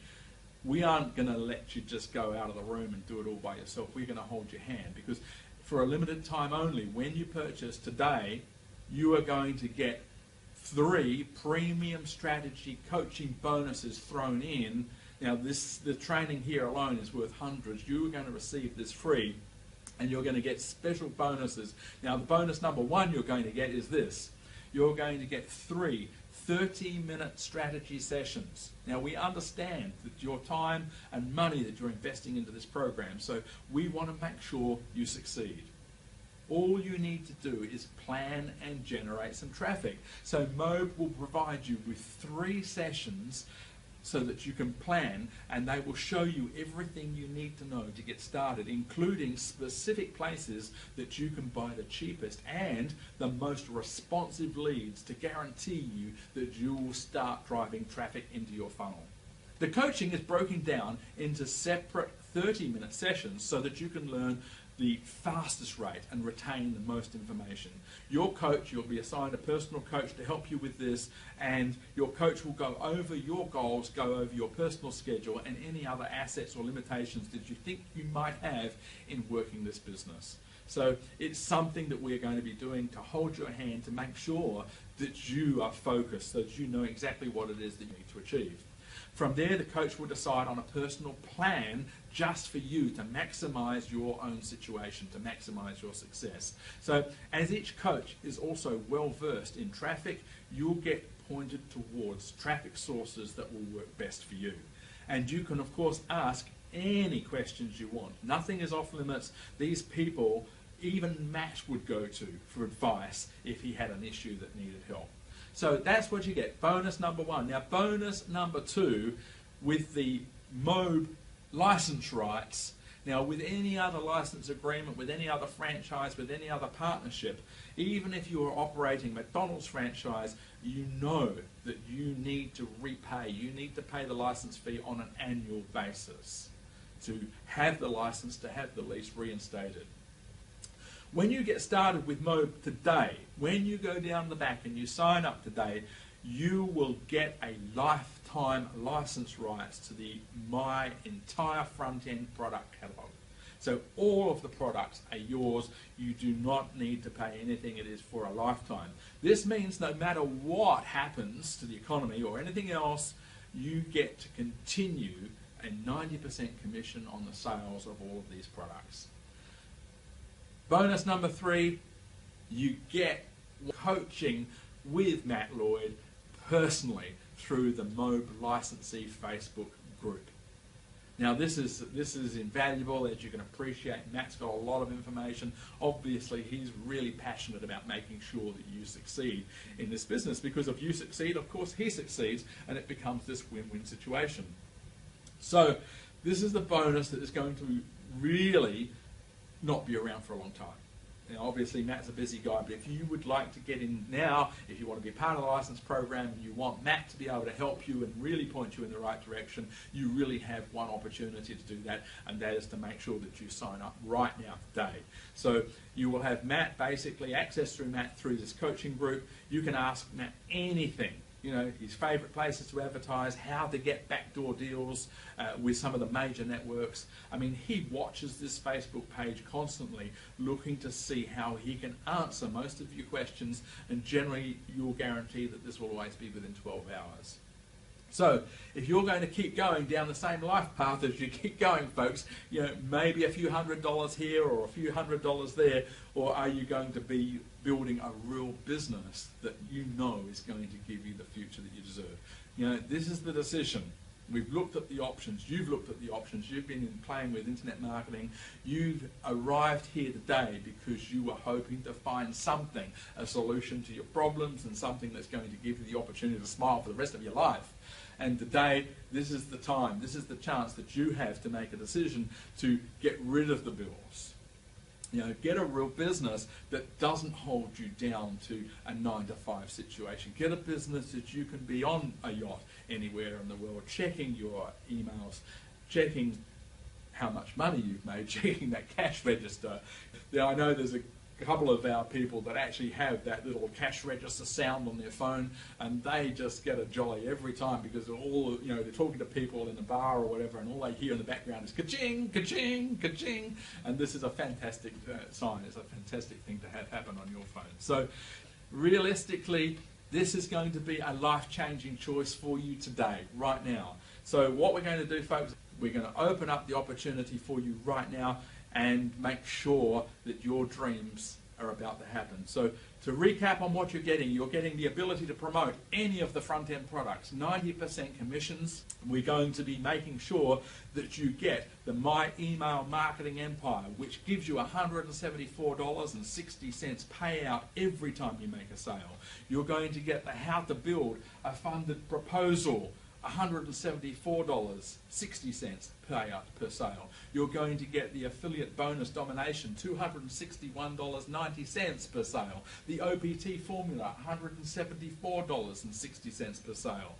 we aren't going to let you just go out of the room and do it all by yourself. We're going to hold your hand, because for a limited time only, when you purchase today you are going to get 3 premium strategy coaching bonuses thrown in. Now the training here alone is worth hundreds. You are going to receive this free, and you're going to get special bonuses. Now the bonus number 1 you're going to get is this. You're going to get 3 30-minute strategy sessions. Now we understand that your time and money that you're investing into this program, so we want to make sure you succeed. All you need to do is plan and generate some traffic. So MOBE will provide you with 3 sessions so that you can plan, and they will show you everything you need to know to get started, including specific places that you can buy the cheapest and the most responsive leads to guarantee you that you will start driving traffic into your funnel. The coaching is broken down into separate 30-minute sessions so that you can learn the fastest rate and retain the most information. Your coach, you'll be assigned a personal coach to help you with this, and your coach will go over your goals, go over your personal schedule, and any other assets or limitations that you think you might have in working this business. So it's something that we're going to be doing to hold your hand to make sure that you are focused, so that you know exactly what it is that you need to achieve. From there, the coach will decide on a personal plan just for you to maximize your own situation, to maximize your success. So as each coach is also well versed in traffic, you'll get pointed towards traffic sources that will work best for you. And you can of course ask any questions you want. Nothing is off limits. These people, even Matt would go to for advice if he had an issue that needed help. So that's what you get, bonus number 1. Now bonus number 2, with the MOBE license rights. Now with any other license agreement, with any other franchise, with any other partnership, even if you are operating McDonald's franchise, you know that you need to repay, you need to pay the license fee on an annual basis to have the license, to have the lease reinstated. When you get started with MOBE today, when you go down the back and you sign up today, you will get a lifetime license rights to my entire front-end product catalog. So all of the products are yours. You do not need to pay anything. It is for a lifetime. This means no matter what happens to the economy or anything else, you get to continue a 90% commission on the sales of all of these products. Bonus number 3, you get coaching with Matt Lloyd personally through the MOBE licensee Facebook group. Now this is invaluable, as you can appreciate. Matt's got a lot of information. Obviously he's really passionate about making sure that you succeed in this business, because if you succeed, of course he succeeds, and it becomes this win-win situation. So this is the bonus that is going to really not be around for a long time. Now, obviously Matt's a busy guy, but if you would like to get in now, if you want to be part of the license program and you want Matt to be able to help you and really point you in the right direction, you really have one opportunity to do that, and that is to make sure that you sign up right now today. So you will have Matt, basically access through Matt through this coaching group. You can ask Matt anything. You know, his favourite places to advertise, how to get backdoor deals with some of the major networks. I mean, he watches this Facebook page constantly, looking to see how he can answer most of your questions, and generally you'll guarantee that this will always be within 12 hours. So if you're going to keep going down the same life path as you keep going, folks, you know, maybe a few $100s here or a few $100s there, or are you going to be building a real business that you know is going to give you the future that you deserve? You know, this is the decision. We've looked at the options. You've looked at the options. You've been playing with internet marketing. You've arrived here today because you were hoping to find something, a solution to your problems, and something that's going to give you the opportunity to smile for the rest of your life. And today, this is the time, this is the chance that you have to make a decision to get rid of the bills. You know, get a real business that doesn't hold you down to a 9-to-5 situation. Get a business that you can be on a yacht anywhere in the world, checking your emails, checking how much money you've made, checking that cash register. Now, I know there's a couple of our people that actually have that little cash register sound on their phone, and they just get a jolly every time, because they're all, you know, they're talking to people in a bar or whatever, and all they hear in the background is ka-ching, ka-ching, ka-ching, and this is a fantastic sign. It's a fantastic thing to have happen on your phone. So realistically, this is going to be a life-changing choice for you today, right now. So what we're going to do, folks, we're going to open up the opportunity for you right now and make sure that your dreams are about to happen. So to recap on what you're getting the ability to promote any of the front-end products, 90% commissions. We're going to be making sure that you get the My Email Marketing Empire, which gives you $174.60 payout every time you make a sale. You're going to get the How to Build a Funded Proposal, $174.60 payout per sale. You're going to get the Affiliate Bonus Domination, $261.90 per sale. The OPT Formula, $174.60 per sale.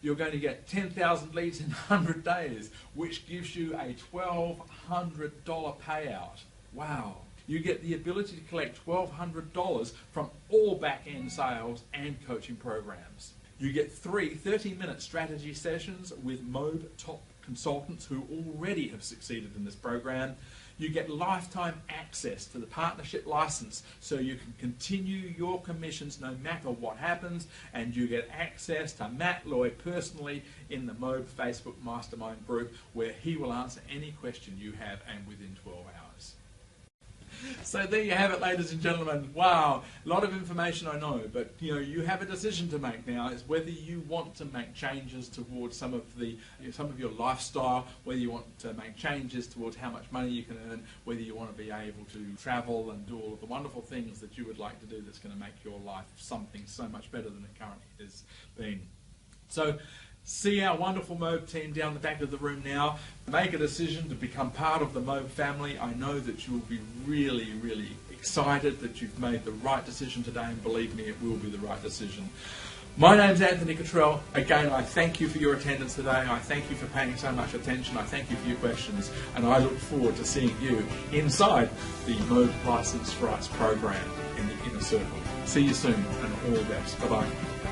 You're going to get 10,000 leads in 100 days, which gives you a $1,200 payout. Wow. You get the ability to collect $1,200 from all back-end sales and coaching programs. You get 3 30-minute strategy sessions with MOBE top consultants who already have succeeded in this program. You get lifetime access to the partnership license so you can continue your commissions no matter what happens, and you get access to Matt Lloyd personally in the MOBE Facebook Mastermind group, where he will answer any question you have and within 12 hours. So there you have it, ladies and gentlemen. Wow, a lot of information, I know, but you have a decision to make now. It's whether you want to make changes towards some of your lifestyle, whether you want to make changes towards how much money you can earn, whether you want to be able to travel and do all of the wonderful things that you would like to do that's going to make your life something so much better than it currently has been. So see our wonderful MOBE team down the back of the room now. Make a decision to become part of the MOBE family. I know that you'll be really, really excited that you've made the right decision today, and believe me, it will be the right decision. My name's Anthony Cottrell. Again, I thank you for your attendance today. I thank you for paying so much attention. I thank you for your questions, and I look forward to seeing you inside the MOBE Licensed Rights program in the inner circle. See you soon, and all the best. Bye-bye.